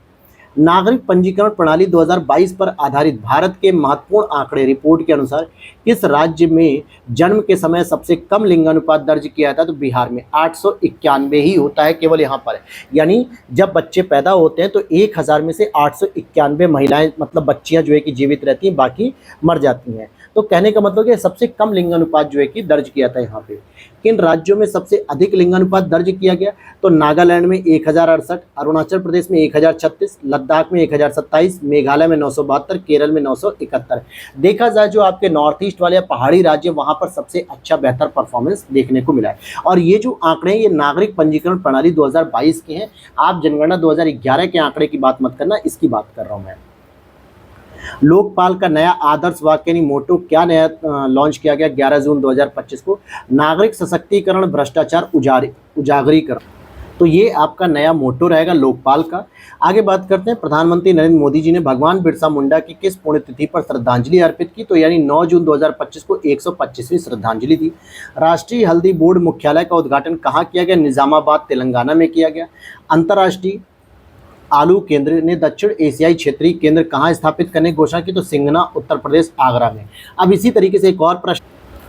[SPEAKER 1] नागरिक पंजीकरण प्रणाली 2022 पर आधारित भारत के महत्वपूर्ण आंकड़े रिपोर्ट के अनुसार किस राज्य में जन्म के समय सबसे कम लिंगानुपात दर्ज किया था? तो बिहार में 891 ही होता है केवल यहाँ पर। यानी जब बच्चे पैदा होते हैं तो 1000 में से 891 महिलाएं मतलब बच्चियां जो है कि जीवित रहती हैं, बाकी मर जाती हैं। तो कहने का मतलब कि सबसे कम लिंगानुपात जो है कि दर्ज किया था यहाँ पे। किन राज्यों में सबसे अधिक लिंगानुपात दर्ज किया गया? तो नागालैंड में 1068, अरुणाचल प्रदेश में 1036, लद्दाख में 1027, मेघालय में 972, केरल में 971। देखा जाए जो आपके नॉर्थ ईस्ट वाले पहाड़ी राज्य वहाँ पर सबसे अच्छा बेहतर परफॉर्मेंस देखने को मिला है। और ये जो आंकड़े हैं ये नागरिक पंजीकरण प्रणाली 2022 के हैं। आप जनगणना 2011 के आंकड़े की बात मत करना, इसकी बात कर रहा हूँ मैं। लोकपाल का नया आदर्श वाक्य यानी मोटो क्या नया लॉन्च किया गया 11 जून 2025 को? नागरिक सशक्तिकरण भ्रष्टाचार उजागरीकरण। तो ये आपका नया मोटो रहेगा लोकपाल का। आगे बात करते हैं, प्रधानमंत्री नरेंद्र मोदी जी ने भगवान बिरसा मुंडा की किस पुण्यतिथि पर श्रद्धांजलि अर्पित की? तो यानी 9 जून 2025 को 125वीं श्रद्धांजलि दी। राष्ट्रीय हल्दी बोर्ड मुख्यालय का उद्घाटन कहाँ किया गया? निजामाबाद तेलंगाना में किया गया। अंतर्राष्ट्रीय आलू केंद्र ने दक्षिण एशियाई क्षेत्रीय केंद्र कहाँ स्थापित करने की घोषणा की? तो सिंघना उत्तर प्रदेश आगरा में। अब इसी तरीके से एक और प्रश्न,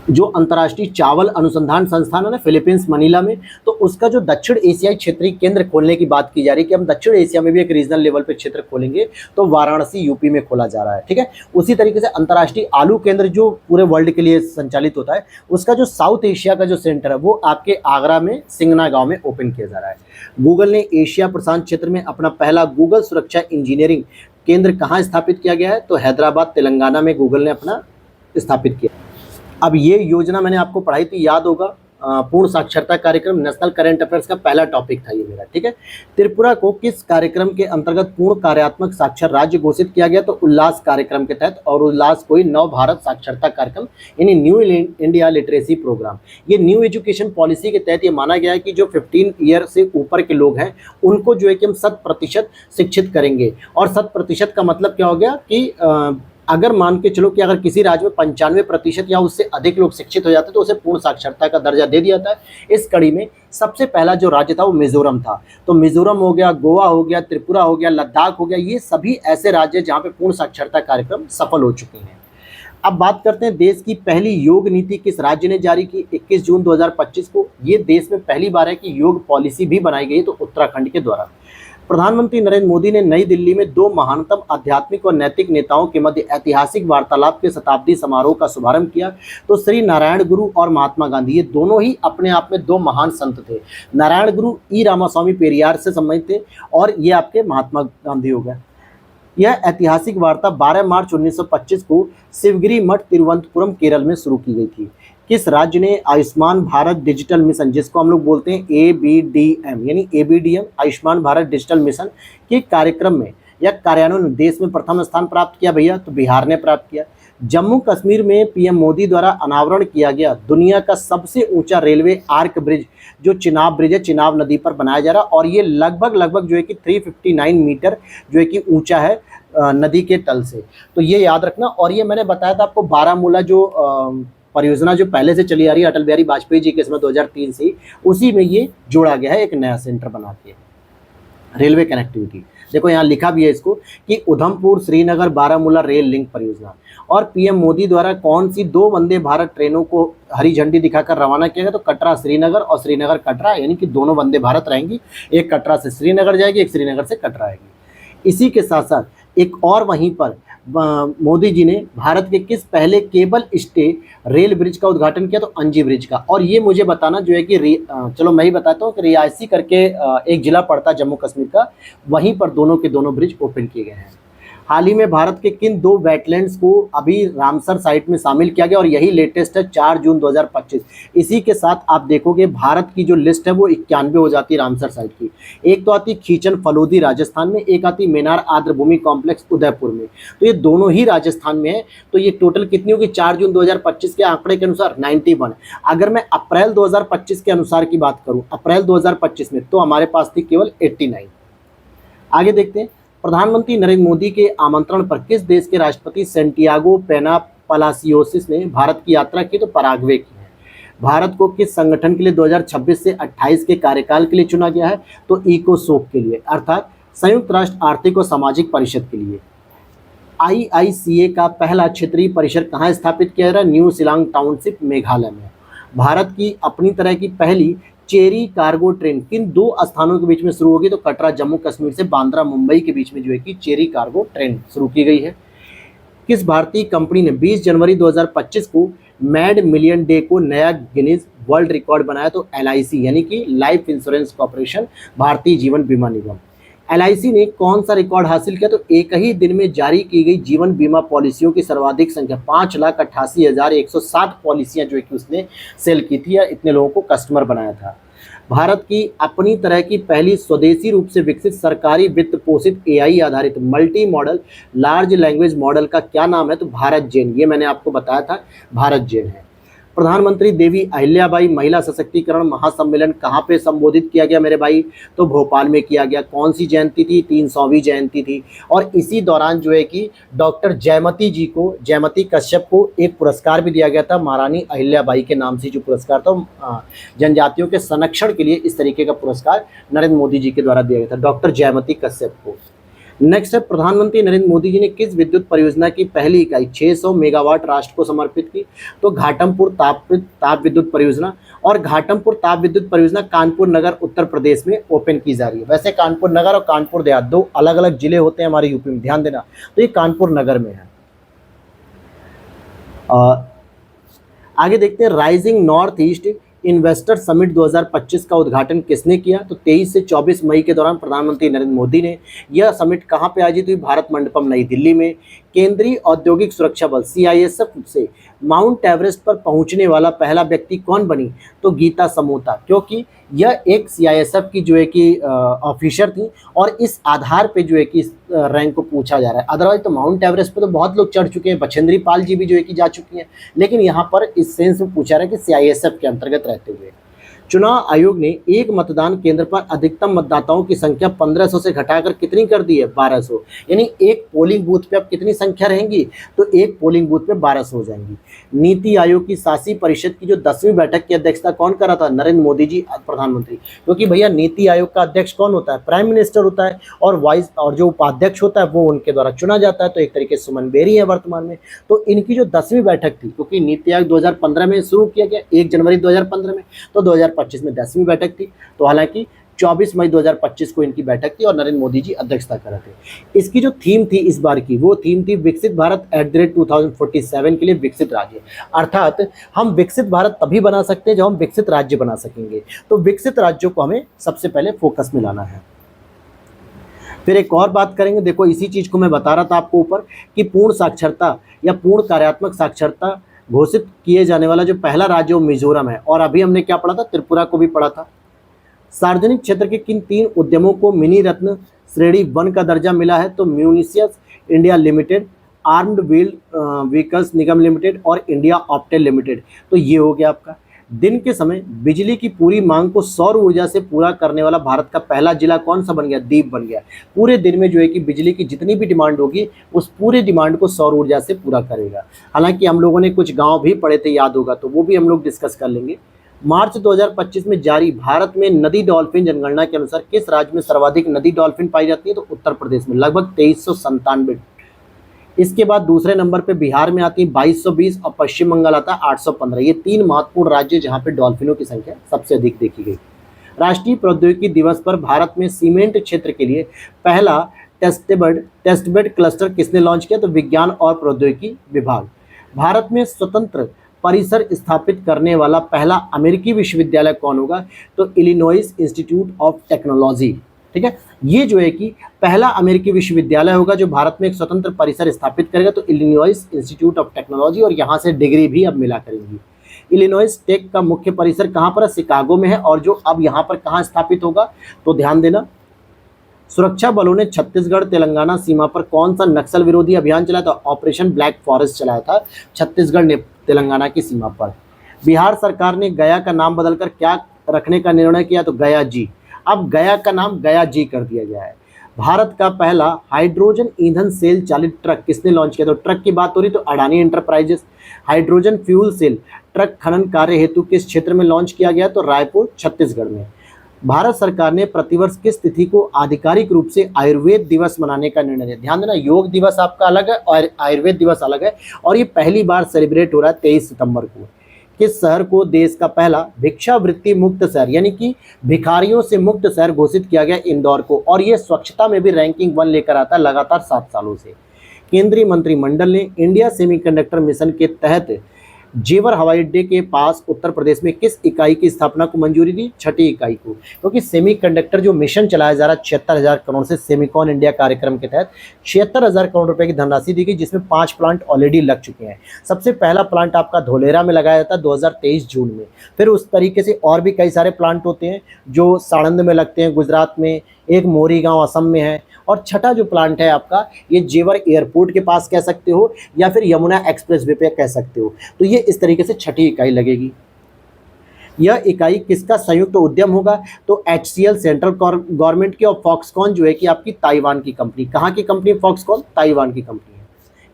[SPEAKER 1] जो अंतर्राष्ट्रीय चावल अनुसंधान संस्थान है ना फिलीपींस मनीला में, तो उसका जो दक्षिण एशियाई क्षेत्रीय केंद्र खोलने की बात की जा रही है कि हम दक्षिण एशिया में भी एक रीजनल लेवल पे क्षेत्र खोलेंगे, तो वाराणसी यूपी में खोला जा रहा है। ठीक है, उसी तरीके से अंतर्राष्ट्रीय आलू केंद्र जो पूरे वर्ल्ड के लिए संचालित होता है उसका जो साउथ एशिया का जो सेंटर है वो आपके आगरा में सिंगना गाँव में ओपन किया जा रहा है। गूगल ने एशिया प्रशांत क्षेत्र में अपना पहला गूगल सुरक्षा इंजीनियरिंग केंद्र कहाँ स्थापित किया गया है? तो हैदराबाद तेलंगाना में गूगल ने अपना स्थापित किया। अब ये योजना मैंने आपको पढ़ाई थी, याद होगा, पूर्ण साक्षरता कार्यक्रम नेशनल करंट अफेयर्स का पहला टॉपिक था ये मेरा। ठीक है, त्रिपुरा को किस कार्यक्रम के अंतर्गत पूर्ण कार्यात्मक साक्षर राज्य घोषित किया गया? तो उल्लास कार्यक्रम के तहत। और उल्लास कोई नव भारत साक्षरता कार्यक्रम यानी न्यू इंडिया लिटरेसी प्रोग्राम। ये न्यू एजुकेशन पॉलिसी के तहत ये माना गया है कि जो 15 ईयर से ऊपर के लोग हैं उनको जो है कि हम 100% शिक्षित करेंगे। और 100% का मतलब क्या हो गया कि अगर मान के चलो कि अगर किसी राज्य में 95% या उससे अधिक लोग शिक्षित हो जाते तो उसे पूर्ण साक्षरता का दर्जा दे दिया जाता है। इस कड़ी में सबसे पहला जो राज्य था वो मिजोरम था। तो मिजोरम हो गया, गोवा हो गया, त्रिपुरा हो गया, लद्दाख हो गया, ये सभी ऐसे राज्य जहाँ पे पूर्ण साक्षरता कार्यक्रम सफल हो चुके हैं। अब बात करते हैं देश की पहली योग नीति किस राज्य ने जारी की? 21 जून 2025 को। ये देश में पहली बार है कि योग पॉलिसी भी बनाई गई तो उत्तराखंड के द्वारा। प्रधानमंत्री नरेंद्र मोदी ने नई दिल्ली में दो महानतम आध्यात्मिक और नैतिक नेताओं के मध्य ऐतिहासिक वार्तालाप के शताब्दी समारोह का शुभारंभ किया। तो श्री नारायण गुरु और महात्मा गांधी, ये दोनों ही अपने आप में दो महान संत थे। नारायण गुरु ई रामास्वामी पेरियार से संबंधित थे और ये आपके महात्मा गांधी हो गए। यह ऐतिहासिक वार्ता 12 मार्च 1925 को शिवगिरी मठ तिरुवनंतपुरम केरल में शुरू की गई थी। किस राज्य ने आयुष्मान भारत डिजिटल मिशन, जिसको हम लोग बोलते हैं ABDM यानी ABDM Ayushman Bharat digital mission के कार्यक्रम में या कार्यान्वयन में देश में प्रथम स्थान प्राप्त किया भैया? तो बिहार ने प्राप्त किया। जम्मू कश्मीर में PM मोदी द्वारा अनावरण किया गया दुनिया का सबसे ऊंचा रेलवे आर्क ब्रिज जो चिनाब ब्रिज है, चिनाब नदी पर बनाया जा रहा और ये लगभग जो है कि 359 मीटर जो है कि ऊंचा है नदी के तल से। तो ये याद रखना। और ये मैंने बताया था आपको बारामूला जो परियोजना जो पहले से चली आ रही है अटल बिहारी वाजपेयी जी के समय 2003 से, उसी में ये जोड़ा गया है एक नया सेंटर बना के रेलवे कनेक्टिविटी। देखो यहाँ लिखा भी है इसको कि उधमपुर श्रीनगर बारामूला रेल लिंक परियोजना। और PM मोदी द्वारा कौन सी दो वंदे भारत ट्रेनों को हरी झंडी दिखाकर रवाना किया गया? तो कटरा श्रीनगर और श्रीनगर कटरा, यानी कि दोनों वंदे भारत रहेंगी। एक कटरा से श्रीनगर जाएगी, एक श्रीनगर से कटरा आएगी। इसी के साथ साथ एक और वहीं पर मोदी जी ने भारत के किस पहले केबल स्टे रेल ब्रिज का उद्घाटन किया? तो अंजी ब्रिज का। और ये मुझे बताना जो है कि चलो मैं ही बताता हूँ कि रियासी करके एक जिला पड़ता है जम्मू कश्मीर का, वहीं पर दोनों के दोनों ब्रिज ओपन किए गए हैं। हाल ही में भारत के किन दो वेटलैंड्स को अभी रामसर साइट में शामिल किया गया? और यही लेटेस्ट है 4 जून 2025। इसी के साथ आप देखोगे भारत की जो लिस्ट है वो 91 हो जाती है रामसर साइट की। एक तो आती खींचन फलोदी राजस्थान में, एक आती मेनार आर्द्र भूमि कॉम्प्लेक्स उदयपुर में। तो ये दोनों ही राजस्थान में है। तो ये टोटल कितनी होगी 4 जून 2025 के आंकड़े के अनुसार? 91। अगर मैं अप्रैल 2025 के अनुसार की बात करूँ, अप्रैल 2025 में, तो हमारे पास थी केवल 89। आगे देखते हैं। प्रधानमंत्री नरेंद्र मोदी के आमंत्रण पर किस देश के राष्ट्रपति सेंटियागो पेना पलासियोसिस ने भारत की यात्रा की? तो पराग्वे की है। भारत को किस संगठन के लिए 2026 से 28 के कार्यकाल के लिए चुना गया है? तो इकोसोक के लिए, अर्थात संयुक्त राष्ट्र आर्थिक और सामाजिक परिषद के लिए। IICA का पहला क्षेत्रीय परिसर कहाँ स्थापित किया जा रहा है? न्यू शिलांग टाउनशिप, मेघालय में। भारत की अपनी तरह की पहली चेरी कार्गो ट्रेन किन दो स्थानों के बीच में शुरू होगी? तो कटरा जम्मू कश्मीर से बांद्रा मुंबई के बीच में जो है कि चेरी कार्गो ट्रेन शुरू की गई है। किस भारतीय कंपनी ने 20 जनवरी 2025 को मैड मिलियन डे को नया गिनीज वर्ल्ड रिकॉर्ड बनाया? तो LIC यानी कि life insurance corporation, Bharatiya Jeevan बीमा निगम। LIC ने कौन सा रिकॉर्ड हासिल किया? तो एक ही दिन में जारी की गई जीवन बीमा पॉलिसियों की सर्वाधिक संख्या 5,88,107 पॉलिसियां जो है कि उसने सेल की थी या इतने लोगों को कस्टमर बनाया था। भारत की अपनी तरह की पहली स्वदेशी रूप से विकसित सरकारी वित्त पोषित AI आधारित multi modal large language model का क्या नाम है? तो भारत जेन। ये मैंने आपको बताया था, भारत जेन है। प्रधानमंत्री देवी अहिल्याबाई महिला सशक्तिकरण महासम्मेलन कहाँ पे संबोधित किया गया मेरे भाई? तो भोपाल में किया गया। कौन सी जयंती थी? 300वीं जयंती थी। और इसी दौरान जो है कि डॉक्टर जयमती कश्यप को एक पुरस्कार भी दिया गया था, महारानी अहिल्याबाई के नाम से जो पुरस्कार था जनजातियों के संरक्षण के लिए। इस तरीके का पुरस्कार नरेंद्र मोदी जी के द्वारा दिया गया था डॉक्टर जयमती कश्यप को। नेक्स्ट है, प्रधानमंत्री नरेंद्र मोदी जी ने किस विद्युत परियोजना की पहली इकाई 600 मेगावाट राष्ट्र को समर्पित की? तो घाटमपुर ताप विद्युत परियोजना। और घाटमपुर ताप विद्युत परियोजना कानपुर नगर उत्तर प्रदेश में ओपन की जा रही है। वैसे कानपुर नगर और कानपुर देहात दो अलग अलग जिले होते हैं हमारे यूपी में, ध्यान देना। तो ये कानपुर नगर में है। आगे देखते हैं, rising north east investor summit 2025 का उद्घाटन किसने किया? तो 23 से 24 मई के दौरान प्रधानमंत्री नरेंद्र मोदी ने। यह समिट कहां पे आयोजित हुई? भारत मंडपम नई दिल्ली में। केंद्रीय औद्योगिक सुरक्षा बल CISF से माउंट एवरेस्ट पर पहुंचने वाला पहला व्यक्ति कौन बनी? तो गीता समोता, क्योंकि यह एक CISF की जो है कि ऑफिसर थी और इस आधार पे जो है कि रैंक को पूछा जा रहा है। अदरवाइज तो माउंट एवरेस्ट पे तो बहुत लोग चढ़ चुके हैं, बछेंद्री पाल जी भी जो है कि जा चुकी हैं, लेकिन यहाँ पर इस सेंस में पूछा रहा है कि CISF के अंतर्गत रहते हुए। चुनाव आयोग ने एक मतदान केंद्र पर अधिकतम मतदाताओं की संख्या 1500 से घटाकर कितनी कर दी है? 1200। यानी एक पोलिंग बूथ पे अब कितनी संख्या रहेंगी? तो एक पोलिंग बूथ पे 1200 हो जाएंगी। नीति आयोग की शासी परिषद की जो 10वीं बैठक की अध्यक्षता कौन कर रहा था? नरेंद्र मोदी जी, प्रधानमंत्री। क्योंकि भैया नीति आयोग का अध्यक्ष कौन होता है? प्राइम मिनिस्टर होता है, और जो उपाध्यक्ष होता है वो उनके द्वारा चुना जाता है। तो एक तरीके से सुमन बेरी है वर्तमान में। तो इनकी जो 10वीं बैठक थी, क्योंकि नीति आयोग 2015 में शुरू किया गया, 1 जनवरी 2015 में, तो 2025 में 10वीं बैठक थी। तो हालांकि 24 मई 2025 को इनकी बैठक थी और नरेंद्र मोदी जी अध्यक्षता कर रहे थे। इसकी जो थीम थी इस बार की, वो थीम थी विकसित भारत @ 2047 के लिए विकसित राज्य। अर्थात हम विकसित भारत तभी बना सकते हैं जब हम विकसित राज्य बना सकेंगे। तो विकसित राज्यों को हमें सबसे पहले फोकस में लाना है। फिर एक और बात करेंगे, देखो इसी चीज को मैं बता रहा था आपको ऊपर कि पूर्ण साक्षरता या पूर्ण कार्यात्मक साक्षरता घोषित किए जाने वाला जो पहला राज्य वो मिजोरम है। और अभी हमने क्या पढ़ा था, त्रिपुरा को भी पढ़ा था। सार्वजनिक क्षेत्र के किन 3 उद्यमों को मिनी रत्न श्रेणी 1 का दर्जा मिला है, तो munitions India limited, armoured wheeled vehicles Nigam limited और इंडिया ऑप्टेल लिमिटेड। तो ये हो गया आपका। दिन के समय बिजली की पूरी मांग को सौर ऊर्जा से पूरा करने वाला भारत का पहला जिला कौन सा बन गया, दीप बन गया। पूरे दिन में जो है कि बिजली की जितनी भी डिमांड होगी उस पूरे डिमांड को सौर ऊर्जा से पूरा करेगा। हालांकि हम लोगों ने कुछ गांव भी पढ़े थे, याद होगा, तो वो भी हम लोग डिस्कस कर लेंगे। मार्च 2025 में जारी भारत में नदी डॉल्फिन जनगणना के अनुसार किस राज्य में सर्वाधिक नदी डॉल्फिन पाई जाती है, तो उत्तर प्रदेश में लगभग 2397। इसके बाद दूसरे नंबर पे बिहार में आती है 2220 और पश्चिम बंगाल आता है 815। ये 3 महत्वपूर्ण राज्य जहां पे डॉल्फिनों की संख्या सबसे अधिक देखी गई। राष्ट्रीय प्रौद्योगिकी दिवस पर भारत में सीमेंट क्षेत्र के लिए पहला टेस्टबेड क्लस्टर किसने लॉन्च किया, तो विज्ञान और प्रौद्योगिकी विभाग। भारत में स्वतंत्र परिसर स्थापित करने वाला पहला अमेरिकी विश्वविद्यालय कौन होगा, तो इलिनॉइस इंस्टीट्यूट ऑफ टेक्नोलॉजी। ठीक है, ये जो है कि पहला अमेरिकी विश्वविद्यालय होगा जो भारत में एक स्वतंत्र परिसर स्थापित करेगा, तो इलिनॉइस इंस्टीट्यूट ऑफ टेक्नोलॉजी, और यहाँ से डिग्री भी अब मिला करेंगी। इलिनॉइस टेक का मुख्य परिसर कहाँ पर है, शिकागो में है। और जो अब यहाँ पर कहाँ स्थापित होगा, तो ध्यान देना, सुरक्षा बलों ने छत्तीसगढ़ तेलंगाना सीमा पर कौन सा नक्सल विरोधी अभियान चलाया था, ऑपरेशन ब्लैक फॉरेस्ट चलाया था छत्तीसगढ़ ने तेलंगाना की सीमा पर। बिहार सरकार ने गया का नाम बदलकर क्या रखने का निर्णय किया, तो गया जी। अब गया का नाम गया जी कर दिया गया है। भारत का पहला हाइड्रोजन ईंधन सेल चालित ट्रक किसने लॉन्च किया, तो ट्रक की बात हो रही तो Adani Enterprises. Hydrogen fuel cell truck खनन कार्य हेतु किस क्षेत्र में लॉन्च किया गया, तो रायपुर छत्तीसगढ़ में। भारत सरकार ने प्रतिवर्ष किस तिथि को आधिकारिक रूप से आयुर्वेद दिवस मनाने का निर्णय लिया। ध्यान देना, योग दिवस आपका अलग है और आयुर्वेद दिवस अलग है, और ये पहली बार सेलिब्रेट हो रहा है 23 सितंबर को। किस शहर को देश का पहला भिक्षावृत्ति मुक्त शहर यानी कि भिखारियों से मुक्त शहर घोषित किया गया, इंदौर को। और ये स्वच्छता में भी रैंकिंग 1 लेकर आता है लगातार 7 सालों से। केंद्रीय मंत्रिमंडल ने इंडिया सेमीकंडक्टर मिशन के तहत जेवर हवाई अड्डे के पास उत्तर प्रदेश में किस इकाई की स्थापना को मंजूरी दी, 6ठी इकाई को। क्योंकि सेमीकंडक्टर जो मिशन चलाया जा रहा है 76,000 करोड़ से, सेमिकॉन इंडिया कार्यक्रम के तहत 76,000 करोड़ रुपए की धनराशि दी गई, जिसमें 5 प्लांट ऑलरेडी लग चुके हैं। सबसे पहला प्लांट आपका धोलेरा में लगाया जाता है 2023 जून में। फिर उस तरीके से और भी कई सारे प्लांट होते हैं जो साणंद में लगते हैं गुजरात में, एक मोरीगांव असम में है, और छठा जो प्लांट है आपका ये जेवर एयरपोर्ट के पास कह सकते हो या फिर यमुना एक्सप्रेस वे पे कह सकते हो। तो ये इस तरीके से 6ठी इकाई लगेगी। यह इकाई किसका संयुक्त उद्यम होगा, तो HCL सेंट्रल गवर्नमेंट की, और फॉक्सकॉन जो है कि आपकी ताइवान की कंपनी। कहाँ की कंपनी फॉक्सकॉन, ताइवान की कंपनी है।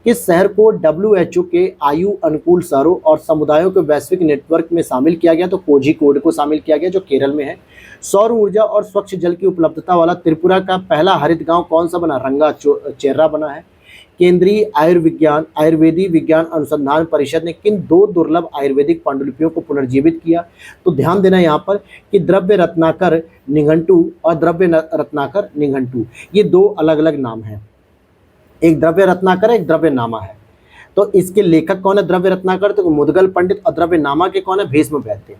[SPEAKER 1] किस शहर को WHO के आयु अनुकूल शहरों और समुदायों के वैश्विक नेटवर्क में शामिल किया गया, तो कोझिकोड को शामिल किया गया जो केरल में है। सौर ऊर्जा और स्वच्छ जल की उपलब्धता वाला त्रिपुरा का पहला हरित गांव कौन सा बना, रंगाचेर्रा बना है। केंद्रीय आयुर्वेदी विज्ञान अनुसंधान परिषद ने किन 2 दुर्लभ आयुर्वेदिक पांडुलिपियों को पुनर्जीवित किया, तो ध्यान देना यहाँ पर कि द्रव्य रत्नाकर निघंटु और द्रव्य रत्नाकर निघंटु, ये 2 अलग अलग नाम हैं। एक द्रव्य रत्नाकर है, एक द्रव्य नामा है। तो इसके लेखक कौन है द्रव्य रत्नाकर, तो मुदगल पंडित, और द्रव्य नामा के कौन है, भीष्म वैद्य।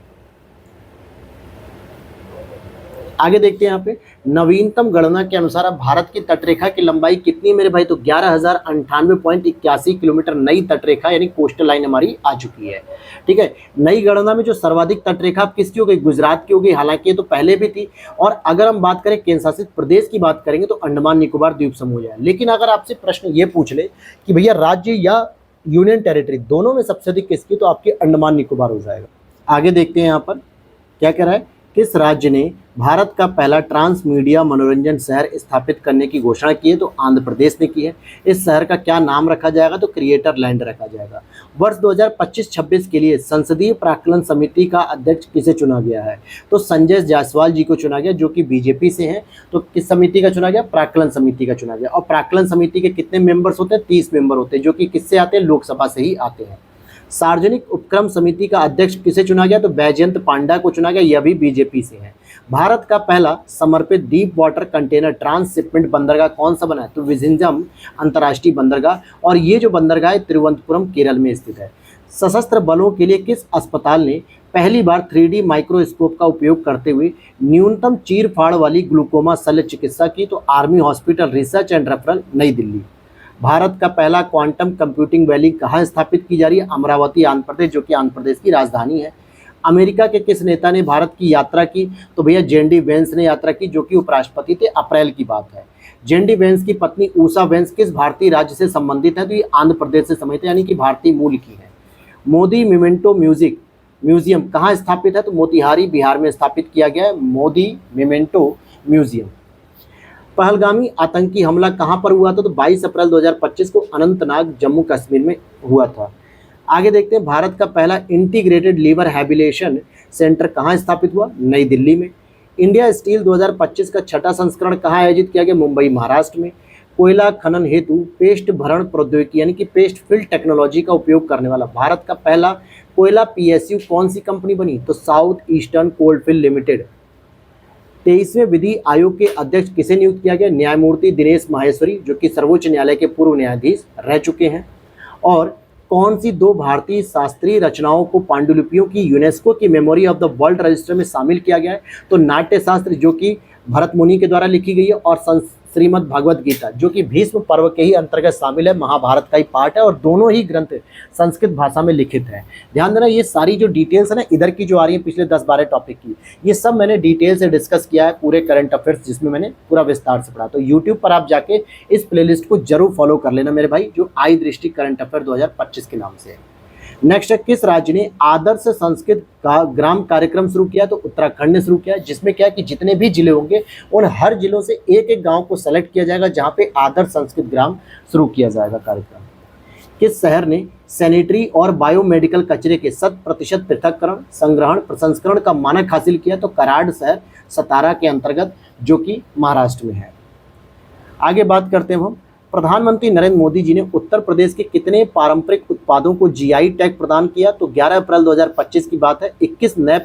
[SPEAKER 1] आगे देखते हैं यहाँ पे, नवीनतम गणना के अनुसार अब भारत की तटरेखा की लंबाई कितनी है मेरे भाई, तो 11,098.81 किलोमीटर नई तटरेखा यानी कोस्टल लाइन हमारी आ चुकी है। ठीक है, नई गणना में जो सर्वाधिक तटरेखा अब किसकी हो गई, गुजरात की हो गई। हालांकि ये तो पहले भी थी। और अगर हम बात करें केंद्र शासित प्रदेश की बात करेंगे तो अंडमान निकोबार द्वीप समूह है। लेकिन अगर आपसे प्रश्न ये पूछ ले कि भैया राज्य या यूनियन टेरिटरी दोनों में सबसे अधिक किसकी, तो आपके अंडमान निकोबार हो जाएगा। आगे देखते हैं यहाँ पर क्या कह रहा है, किस राज्य ने भारत का पहला ट्रांस मीडिया मनोरंजन शहर स्थापित करने की घोषणा की है, तो आंध्र प्रदेश ने की है। इस शहर का क्या नाम रखा जाएगा, तो क्रिएटर लैंड रखा जाएगा। वर्ष 2025-26 के लिए संसदीय प्राक्कलन समिति का अध्यक्ष किसे चुना गया है, तो संजय जायसवाल जी को चुना गया जो कि बीजेपी से हैं। तो किस समिति का चुना गया, प्राक्कलन समिति का चुना गया। और प्राक्कलन समिति के कितने मेंबर्स होते हैं, 30 मेंबर होते हैं, जो कि किससे आते हैं, लोकसभा से ही आते हैं। सार्वजनिक उपक्रम समिति का अध्यक्ष किसे चुना गया? तो बैजयंत पांडा को चुना गया, यह भी बीजेपी से है। भारत का पहला समर्पित डीप वाटर कंटेनर ट्रांसशिपमेंट बंदरगाह कौन सा बना है? तो विझिंजम अंतर्राष्ट्रीय बंदरगाह, और ये जो बंदरगाह है तिरुवनंतपुरम केरल में स्थित है। सशस्त्र बलों के लिए किस अस्पताल ने पहली बार 3D माइक्रोस्कोप का उपयोग करते हुए न्यूनतम चीर-फाड़ वाली ग्लूकोमा शल्य चिकित्सा की? तो army hospital research and referral, नई दिल्ली। भारत का पहला क्वांटम कंप्यूटिंग वैली कहाँ स्थापित की जा रही है? अमरावती, आंध्र प्रदेश, जो कि आंध्र प्रदेश की राजधानी है। अमेरिका के किस नेता ने भारत की यात्रा की? तो भैया जेडी वेंस ने यात्रा की, जो कि उपराष्ट्रपति थे। अप्रैल की बात है। जेडी वेंस की पत्नी उषा वेंस किस भारतीय राज्य से संबंधित है? तो ये आंध्र प्रदेश से संबंधित है, यानी कि भारतीय मूल की है। मोदी मेमेंटो म्यूजियम कहाँ स्थापित है? तो मोतिहारी, बिहार में स्थापित किया गया है मोदी मेमेंटो म्यूजियम। पहलगामी आतंकी हमला कहाँ पर हुआ था? तो 22 अप्रैल 2025 को अनंतनाग, जम्मू कश्मीर में हुआ था। आगे देखते हैं, भारत का पहला इंटीग्रेटेड लीवर हैबिलेशन सेंटर कहाँ स्थापित हुआ? नई दिल्ली में। इंडिया स्टील 2025 का छठा संस्करण कहाँ आयोजित किया गया? मुंबई, महाराष्ट्र में। कोयला खनन हेतु पेस्ट भरण प्रौद्योगिकी यानी कि पेस्ट फिल टेक्नोलॉजी का उपयोग करने वाला भारत का पहला कोयला PSU कौन सी कंपनी बनी? तो साउथ ईस्टर्न कोलफील्ड लिमिटेड। 23वें विधि आयोग के अध्यक्ष किसे नियुक्त किया गया? न्यायमूर्ति दिनेश माहेश्वरी, जो कि सर्वोच्च न्यायालय के पूर्व न्यायाधीश रह चुके हैं। और कौन सी दो भारतीय शास्त्रीय रचनाओं को पांडुलिपियों की यूनेस्को की memory of the world register में शामिल किया गया है? तो नाट्य शास्त्र, जो कि भरत मुनि के द्वारा लिखी गई है, और श्रीमद् भगवत गीता, जो कि भीष्म पर्व के ही अंतर्गत शामिल है, महाभारत का ही पार्ट है, और दोनों ही ग्रंथ संस्कृत भाषा में लिखित है। ध्यान देना, ये सारी जो डिटेल्स है ना इधर की जो आ रही है पिछले 10-12 टॉपिक की, ये सब मैंने डिटेल से डिस्कस किया है पूरे करंट अफेयर्स, जिसमें मैंने पूरा विस्तार से पढ़ा। तो यूट्यूब पर आप जाके इस प्लेलिस्ट को जरूर फॉलो कर लेना मेरे भाई, जो आई दृष्टि करंट अफेयर 2025 के नाम से है। नेक्स्ट है, किस राज्य ने आदर्श संस्कृत का ग्राम कार्यक्रम शुरू किया? तो उत्तराखंड ने शुरू किया, जिसमें क्या है कि जितने भी जिले होंगे उन हर जिलों से एक एक गांव को सेलेक्ट किया जाएगा, जहां पे आदर्श संस्कृत ग्राम शुरू किया जाएगा कार्यक्रम। किस शहर ने सैनिटरी और बायोमेडिकल कचरे के 100% पृथककरण, संग्रहण, प्रसंस्करण का मानक हासिल किया? तो कराड़ शहर सतारा के अंतर्गत, जो कि महाराष्ट्र में है। आगे बात करते हैं हम, प्रधानमंत्री नरेंद्र मोदी जी ने उत्तर प्रदेश के कितने पारंपरिक उत्पादों को GI टैग प्रदान किया? तो 11 अप्रैल 2025 की बात है। 21 नए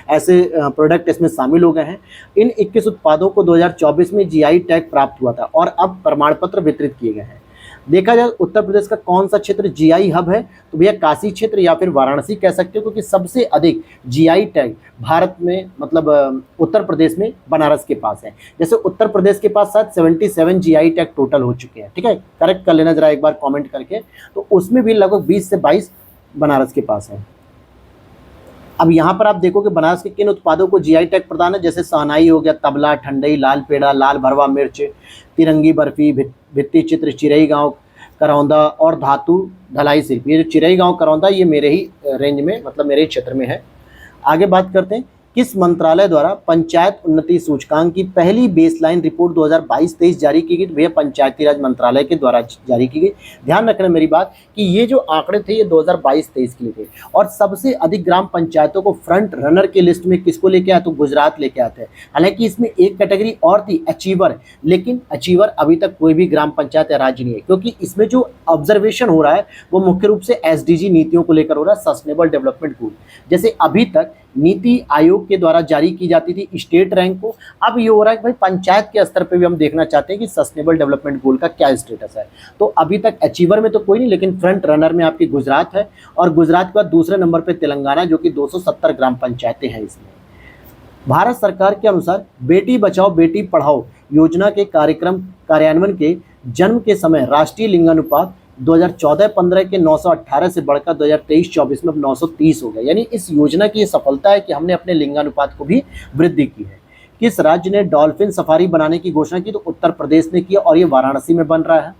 [SPEAKER 1] ऐसे प्रोडक्ट इसमें शामिल हो गए हैं। इन 21 उत्पादों को 2024 में GI टैग प्राप्त हुआ था, और अब प्रमाण पत्र वितरित किए गए हैं। देखा जाए उत्तर प्रदेश का कौन सा क्षेत्र GI हब है? तो भैया काशी क्षेत्र या फिर वाराणसी कह सकते हो, क्योंकि सबसे अधिक GI टैग भारत में, मतलब उत्तर प्रदेश में बनारस के पास है। जैसे उत्तर प्रदेश के पास शायद 77 GI टैग टोटल हो चुके हैं, ठीक है, करेक्ट कर लेना जरा एक बार कमेंट करके। तो उसमें भी लगभग 20 से 22 बनारस के पास है। अब यहाँ पर आप देखो कि बनारस के किन उत्पादों को GI टैग प्रदान है, जैसे शहनाई हो गया, तबला, ठंडई, लाल पेड़ा, लाल भरवा मिर्च, तिरंगी बर्फी, भित्ति चित्र, चिरई गांव करौंदा और धातु ढलाई शिल्प। ये जो चिरई गांव करौंदा, ये मेरे ही रेंज में, मतलब मेरे ही क्षेत्र में है। आगे बात करते हैं, किस मंत्रालय द्वारा पंचायत उन्नति सूचकांक की पहली बेसलाइन रिपोर्ट 2022-23 जारी की गई? तो भैया पंचायती राज मंत्रालय के द्वारा जारी की गई। ध्यान रखना मेरी बात कि ये जो आंकड़े थे ये 2022-23 के लिए थे, और सबसे अधिक ग्राम पंचायतों को फ्रंट रनर के लिस्ट में किसको लेके आया? तो गुजरात लेके आते हैं। हालांकि इसमें एक कैटेगरी और थी, अचीवर, लेकिन अचीवर अभी तक कोई भी ग्राम पंचायत या राज्य नहीं है, क्योंकि इसमें जो ऑब्जर्वेशन हो रहा है वो मुख्य रूप से SDG नीतियों को लेकर हो रहा है, सस्टेनेबल डेवलपमेंट गोल। जैसे अभी तक नीति आयोग के द्वारा जारी की जाती थी स्टेट रैंक को, अब ये हो रहा है कि भाई पंचायत के स्तर पे भी हम देखना चाहते हैं कि सस्टेनेबल डेवलपमेंट गोल का क्या स्टेटस है। तो अभी तक अचीवर में तो कोई नहीं, लेकिन फ्रंट रनर में आपकी गुजरात है, और गुजरात के बाद दूसरे नंबर पे तेलंगाना, जो कि 270 ग्राम पंचायतें हैं इसमें। भारत सरकार के अनुसार बेटी बचाओ बेटी पढ़ाओ योजना के कार्यक्रम कार्यान्वयन के जन्म के समय राष्ट्रीय लिंगानुपात 2014-15 के 918 से बढ़कर 2023-24 में अब 930 हो गया। यानी इस योजना की ये सफलता है कि हमने अपने लिंगानुपात को भी वृद्धि की है। किस राज्य ने डॉल्फिन सफारी बनाने की घोषणा की? तो उत्तर प्रदेश ने किया, और ये वाराणसी में बन रहा है।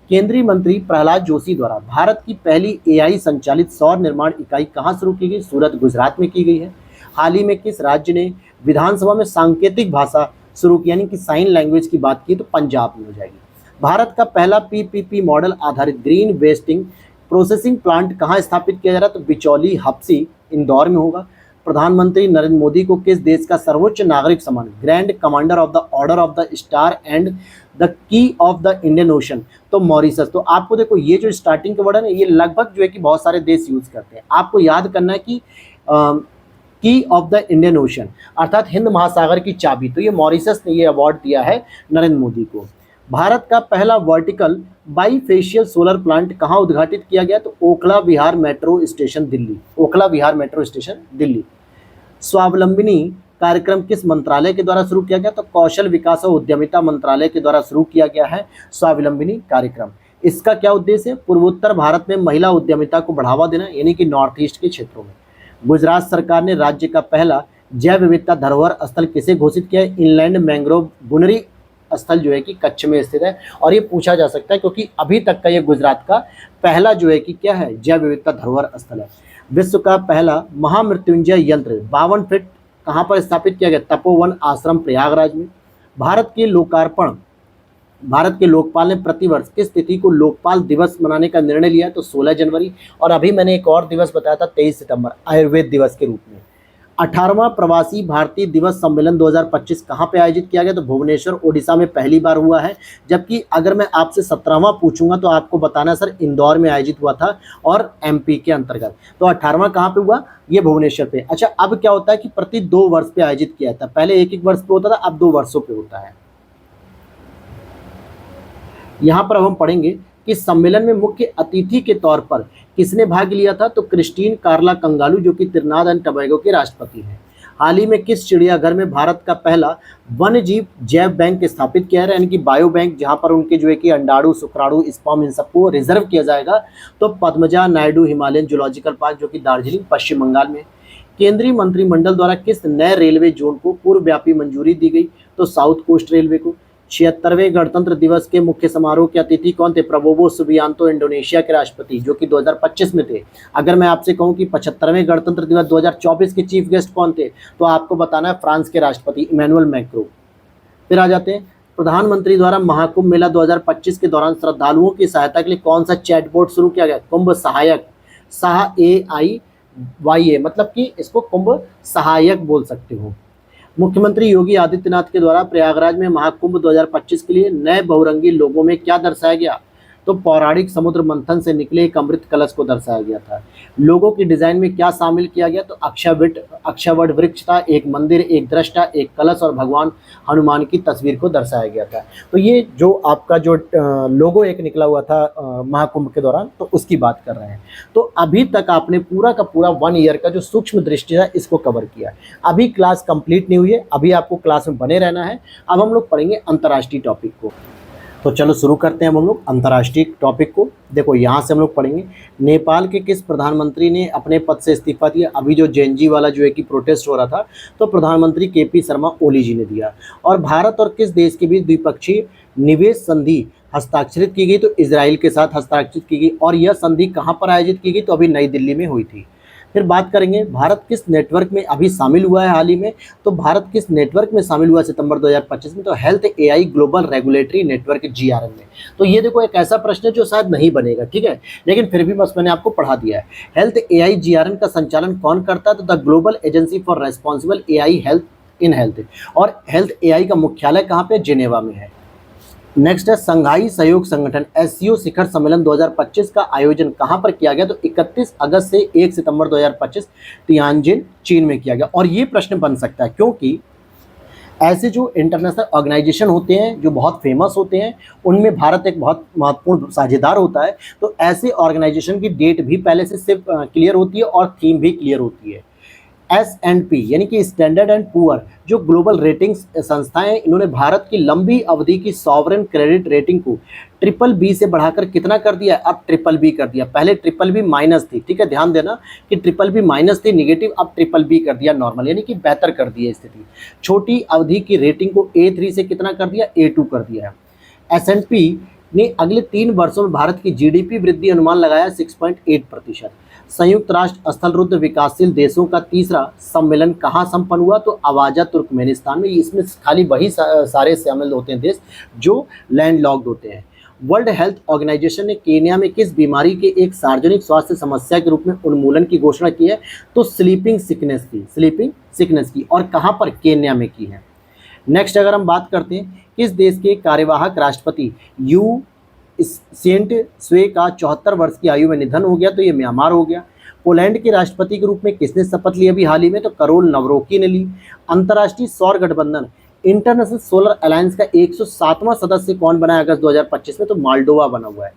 [SPEAKER 1] केंद्रीय मंत्री प्रहलाद जोशी द्वारा भारत की पहली AI संचालित सौर निर्माण इकाई कहाँ शुरू की गई? सूरत, गुजरात में की गई है। हाल ही में किस राज्य ने विधानसभा में सांकेतिक भाषा शुरू की, यानी कि साइन लैंग्वेज की बात की? तो पंजाब में हो जाएगी। भारत का पहला PPP मॉडल आधारित ग्रीन वेस्टिंग प्रोसेसिंग प्लांट कहाँ स्थापित किया जा रहा है? तो बिचौली हप्सी इंदौर में होगा। प्रधानमंत्री नरेंद्र मोदी को किस देश का सर्वोच्च नागरिक सम्मान grand commander of the order of the star and the key of the Indian ocean, तो मॉरिशस। तो आपको देखो ये जो स्टार्टिंग के वर्ड है ना, ये लगभग जो है कि बहुत सारे देश यूज करते हैं। आपको याद करना है कि की ऑफ द इंडियन ओशन अर्थात हिंद महासागर की चाबी, तो ये मॉरिशस ने ये अवार्ड दिया है नरेंद्र मोदी को। भारत का पहला वर्टिकल बाईफेशियल सोलर प्लांट कहाँ उद्घाटित किया गया, तो ओखला विहार मेट्रो स्टेशन दिल्ली, ओखला विहार मेट्रो स्टेशन दिल्ली। स्वावलंबिनी कार्यक्रम किस मंत्रालय के द्वारा शुरू किया गया, तो कौशल विकास और उद्यमिता मंत्रालय के द्वारा शुरू किया गया है स्वावलंबिनी कार्यक्रम। इसका क्या उद्देश्य है, पूर्वोत्तर भारत में महिला उद्यमिता को बढ़ावा देना, यानी कि नॉर्थ ईस्ट के क्षेत्रों में। गुजरात सरकार ने राज्य का पहला जैव विविधता धरोहर स्थल किसे घोषित किया है, इनलैंड मैंग्रोव बुनरी स्थल जो है कि कच्छ में स्थित है। और ये पूछा जा सकता है क्योंकि अभी तक का ये गुजरात का पहला जो है कि क्या है, जैव विविधता धरोहर स्थल है। विश्व का पहला महामृत्युंजय यंत्र 52 फीट कहाँ पर स्थापित किया गया, तपोवन आश्रम प्रयागराज में। भारत के लोकपाल ने प्रतिवर्ष किस तिथि को लोकपाल दिवस मनाने का निर्णय लिया है, तो 16 जनवरी। और अभी मैंने एक और दिवस बताया था 23 सितंबर आयुर्वेद दिवस के रूप में। 18वां प्रवासी भारतीय दिवस सम्मेलन 2025 कहाँ पे आयोजित किया गया, तो भुवनेश्वर ओडिशा में पहली बार हुआ है। जबकि अगर मैं आपसे 17वां पूछूंगा तो आपको बताना सर इंदौर में आयोजित हुआ था और एमपी के अंतर्गत। तो 18वां कहाँ पे हुआ, ये भुवनेश्वर पे। अच्छा, अब क्या होता है कि प्रति 2 वर्ष पे आयोजित किया था, पहले एक वर्ष पे होता था, अब 2 वर्षों पे होता है। यहाँ पर अब हम पढ़ेंगे कि सम्मेलन में मुख्य अतिथि के तौर पर किसने भाग लिया था, तो क्रिस्टीन कार्ला कंगालू जो कि त्रिनाद एंड टोबैगो के राष्ट्रपति हैं। हाल ही में किस चिड़ियाघर में भारत का पहला वन्य जीव जैव बैंक स्थापित किया है, यानी कि बायो बैंक, जहां पर उनके जो है कि अंडाणु, शुक्राणु, स्पर्म इन सबको रिजर्व किया जाएगा, तो Padmaja Naidu Himalayan zoological park जो कि दार्जिलिंग पश्चिम बंगाल में। केंद्रीय मंत्रिमंडल द्वारा किस नए रेलवे जोन को पूर्वव्यापी मंजूरी दी गई, तो साउथ कोस्ट रेलवे को। 76वें गणतंत्र दिवस के मुख्य समारोह के अतिथि कौन थे, प्रबोवो सुबियांतो इंडोनेशिया के राष्ट्रपति जो कि 2025 में थे। अगर मैं आपसे कहूं कि 75वें गणतंत्र दिवस 2024 के चीफ गेस्ट कौन थे, तो आपको बताना है फ्रांस के राष्ट्रपति इमैनुअल मैक्रों। फिर आ जाते हैं, प्रधानमंत्री द्वारा महाकुंभ मेला 2025 के दौरान श्रद्धालुओं की सहायता के लिए कौन सा चैटबोट शुरू किया गया, कुंभ सहायक, SAHAYA, मतलब कि इसको कुंभ सहायक बोल सकते हो। मुख्यमंत्री योगी आदित्यनाथ के द्वारा प्रयागराज में महाकुंभ 2025 के लिए नए बहुरंगी लोगों में क्या दर्शाया गया, तो पौराणिक समुद्र मंथन से निकले एक अमृत कलश को दर्शाया गया था। लोगों की डिजाइन में क्या शामिल किया गया, तो अक्षयवट वृक्ष था, एक मंदिर, एक दृष्टा, एक कलश और भगवान हनुमान की तस्वीर को दर्शाया गया था। तो ये जो आपका जो लोगो एक निकला हुआ था महाकुंभ के दौरान, तो उसकी बात कर रहे हैं। तो अभी तक आपने पूरा का पूरा 1 ईयर का जो सूक्ष्म दृष्टि है इसको कवर किया। अभी क्लास कंप्लीट नहीं हुई है, अभी आपको क्लास में बने रहना है। अब हम लोग पढ़ेंगे अंतर्राष्ट्रीय टॉपिक को। तो चलो शुरू करते हैं हम लोग अंतर्राष्ट्रीय टॉपिक को। देखो यहाँ से हम लोग पढ़ेंगे, नेपाल के किस प्रधानमंत्री ने अपने पद से इस्तीफा दिया। अभी जो जेएनजी वाला जो है कि प्रोटेस्ट हो रहा था, तो प्रधानमंत्री केपी शर्मा ओली जी ने दिया। और भारत और किस देश के बीच द्विपक्षीय निवेश संधि हस्ताक्षरित की गई, तो इजराइल के साथ हस्ताक्षरित की गई। और यह संधि कहाँ पर आयोजित की गई, तो अभी नई दिल्ली में हुई थी। फिर बात करेंगे भारत किस नेटवर्क में अभी शामिल हुआ है हाल ही में, तो भारत किस नेटवर्क में शामिल हुआ सितंबर 2025 में, तो health AI global regulatory network GRN में। तो ये देखो एक ऐसा प्रश्न है जो शायद नहीं बनेगा, ठीक है, लेकिन फिर भी बस मैंने आपको पढ़ा दिया है। हेल्थ एआई GRN का संचालन कौन करता है, तो the global agency for responsible AI health in health. और हेल्थ एआई का मुख्यालय कहाँ पे, जिनेवा में है। नेक्स्ट है संघाई सहयोग संगठन SCO शिखर सम्मेलन 2025 का आयोजन कहां पर किया गया, तो 31 अगस्त से 1 सितंबर 2025 तियानजिन चीन में किया गया। और ये प्रश्न बन सकता है क्योंकि ऐसे जो इंटरनेशनल ऑर्गेनाइजेशन होते हैं जो बहुत फेमस होते हैं, उनमें भारत एक बहुत महत्वपूर्ण साझेदार होता है। तो ऐसे ऑर्गेनाइजेशन की डेट भी पहले से सिर्फ क्लियर होती है और थीम भी क्लियर होती है। S&P यानी कि स्टैंडर्ड एंड पुअर जो ग्लोबल रेटिंग संस्थाएं हैं, इन्होंने भारत की लंबी अवधि की सॉवरेन क्रेडिट रेटिंग को BBB से बढ़ाकर कितना कर दिया, अब BBB कर दिया। पहले BBB माइनस थी, ठीक है, ध्यान देना कि BBB माइनस थी नेगेटिव, अब BBB कर दिया नॉर्मल, यानी कि बेहतर कर दिया स्थिति। छोटी अवधि की रेटिंग को A3 से कितना कर दिया, A2 कर दिया है। S&P ने अगले 3 वर्षों में भारत की GDP वृद्धि अनुमान लगाया 6.8%। संयुक्त राष्ट्र स्थलरुद्ध विकासशील देशों का तीसरा सम्मेलन कहाँ संपन्न हुआ, तो अवाजा तुर्कमेनिस्तान में। इसमें खाली वही सारे शामिल होते हैं देश जो लैंडलॉक्ड होते हैं। वर्ल्ड हेल्थ ऑर्गेनाइजेशन ने केन्या में किस बीमारी के एक सार्वजनिक स्वास्थ्य समस्या के रूप में उन्मूलन की घोषणा की है? तो स्लीपिंग सिकनेस की और कहाँ पर? केन्या में की है। नेक्स्ट अगर हम बात करते हैं, किस देश के कार्यवाहक राष्ट्रपति यू सेंट स्वे का 74 वर्ष की आयु में निधन हो गया? तो ये म्यांमार हो गया। पोलैंड के राष्ट्रपति के रूप में किसने शपथ ली अभी हाल ही में? तो करोल नवरोकी ने ली। अंतर्राष्ट्रीय सौर गठबंधन इंटरनेशनल सोलर अलायंस का 107वां सदस्य कौन बना है अगस्त 2025 में? तो मोल्डोवा बना हुआ है।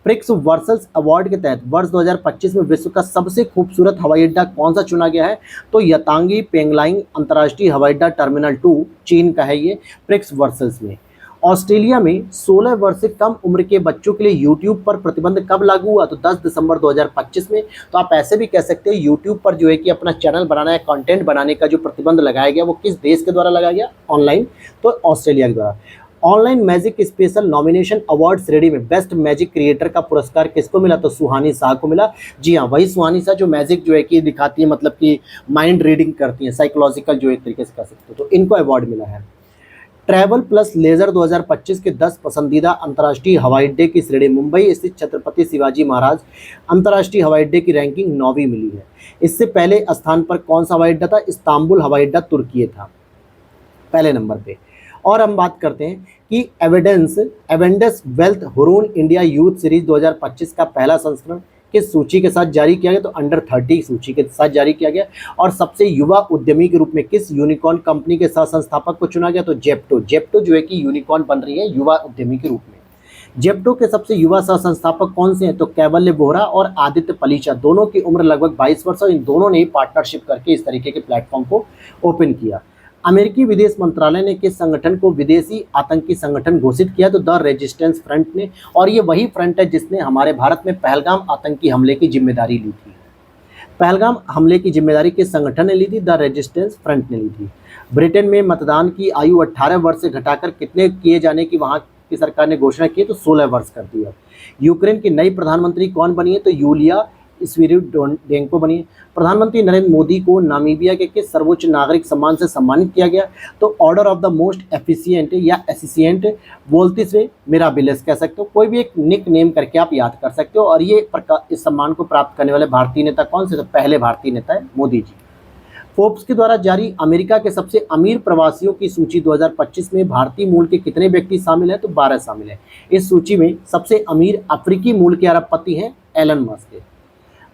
[SPEAKER 1] प्रिक्स वर्सल्स अवार्ड के तहत वर्ष 2025 में विश्व का सबसे खूबसूरत हवाई अड्डा कौन सा चुना गया है? तो यतांगी पेंगलांग अंतर्राष्ट्रीय हवाई अड्डा टर्मिनल 2 चीन का है ये, प्रिक्स वर्सल्स में। ऑस्ट्रेलिया में 16 वर्ष से कम उम्र के बच्चों के लिए यूट्यूब पर प्रतिबंध कब लागू हुआ? तो 10 दिसंबर 2025 में। तो आप ऐसे भी कह सकते हो यूट्यूब पर जो है कि अपना चैनल बनाना है, कंटेंट बनाने का जो प्रतिबंध लगाया गया वो किस देश के द्वारा लगाया गया? ऑनलाइन, तो ऑस्ट्रेलिया के द्वारा। Online magic special nomination award श्रेणी में बेस्ट मैजिक क्रिएटर का पुरस्कार किसको मिला? तो सुहानी शाह को मिला। जी हाँ, वही सुहानी शाह जो मैजिक जो है कि दिखाती है, मतलब कि माइंड रीडिंग करती है, साइकोलॉजिकल जो एक तरीके से कह सकते हो, तो इनको अवार्ड मिला है। ट्रैवल प्लस लेजर 2025 के 10 पसंदीदा अंतर्राष्ट्रीय हवाई अड्डे की श्रेणी मुंबई स्थित छत्रपति शिवाजी महाराज अंतर्राष्ट्रीय हवाई अड्डे की रैंकिंग 9वीं मिली है। इससे पहले स्थान पर कौन सा हवाई अड्डा था? इस्तांबुल हवाई अड्डा तुर्की था पहले नंबर पे। और हम बात करते हैं कि Avendus wealth Hurun India youth series 2025 का पहला संस्करण किस सूची के साथ जारी किया गया? तो अंडर 30 सूची के साथ जारी किया गया। और सबसे युवा उद्यमी के रूप में किस यूनिकॉर्न कंपनी के साथ संस्थापक को चुना गया? तो जेप्टो जो है कि यूनिकॉर्न बन रही है युवा उद्यमी के रूप में। जेप्टो के सबसे युवा सह संस्थापक कौन से हैं? तो कैवल्य बोहरा और आदित्य पलीचा, दोनों की उम्र लगभग 22 वर्ष और इन दोनों ने पार्टनरशिप करके इस तरीके के प्लेटफॉर्म को ओपन किया। अमेरिकी विदेश मंत्रालय ने किस संगठन को विदेशी आतंकी संगठन घोषित किया? तो द रेजिस्टेंस फ्रंट ने, और ये वही फ्रंट है जिसने हमारे भारत में पहलगाम आतंकी हमले की जिम्मेदारी ली थी। पहलगाम हमले की जिम्मेदारी किस संगठन ने ली थी? द रेजिस्टेंस फ्रंट ने ली थी। ब्रिटेन में मतदान की आयु 18 वर्ष से घटाकर कितने किए जाने की वहां की सरकार ने घोषणा की? तो 16 वर्ष कर दिया। यूक्रेन की नई प्रधानमंत्री कौन बनी है? तो यूलिया स्विरिडेंको बनी। प्रधानमंत्री नरेंद्र मोदी को नामीबिया के किस सर्वोच्च नागरिक सम्मान से सम्मानित किया गया? तो order of the most efficient या एसिशिएंट बोलते से मिराबिलेस कह सकते हो, कोई भी एक निक नेम करके आप याद कर सकते हो। और ये इस सम्मान को प्राप्त करने वाले भारतीय नेता कौन से? तो पहले भारतीय नेता है मोदी जी। फोर्ब्स के द्वारा जारी अमेरिका के सबसे अमीर प्रवासियों की सूची 2025 में भारतीय मूल के कितने व्यक्ति शामिल हैं? तो 12 शामिल हैं। इस सूची में सबसे अमीर अफ्रीकी मूल के अरबपति हैं एलन मस्क।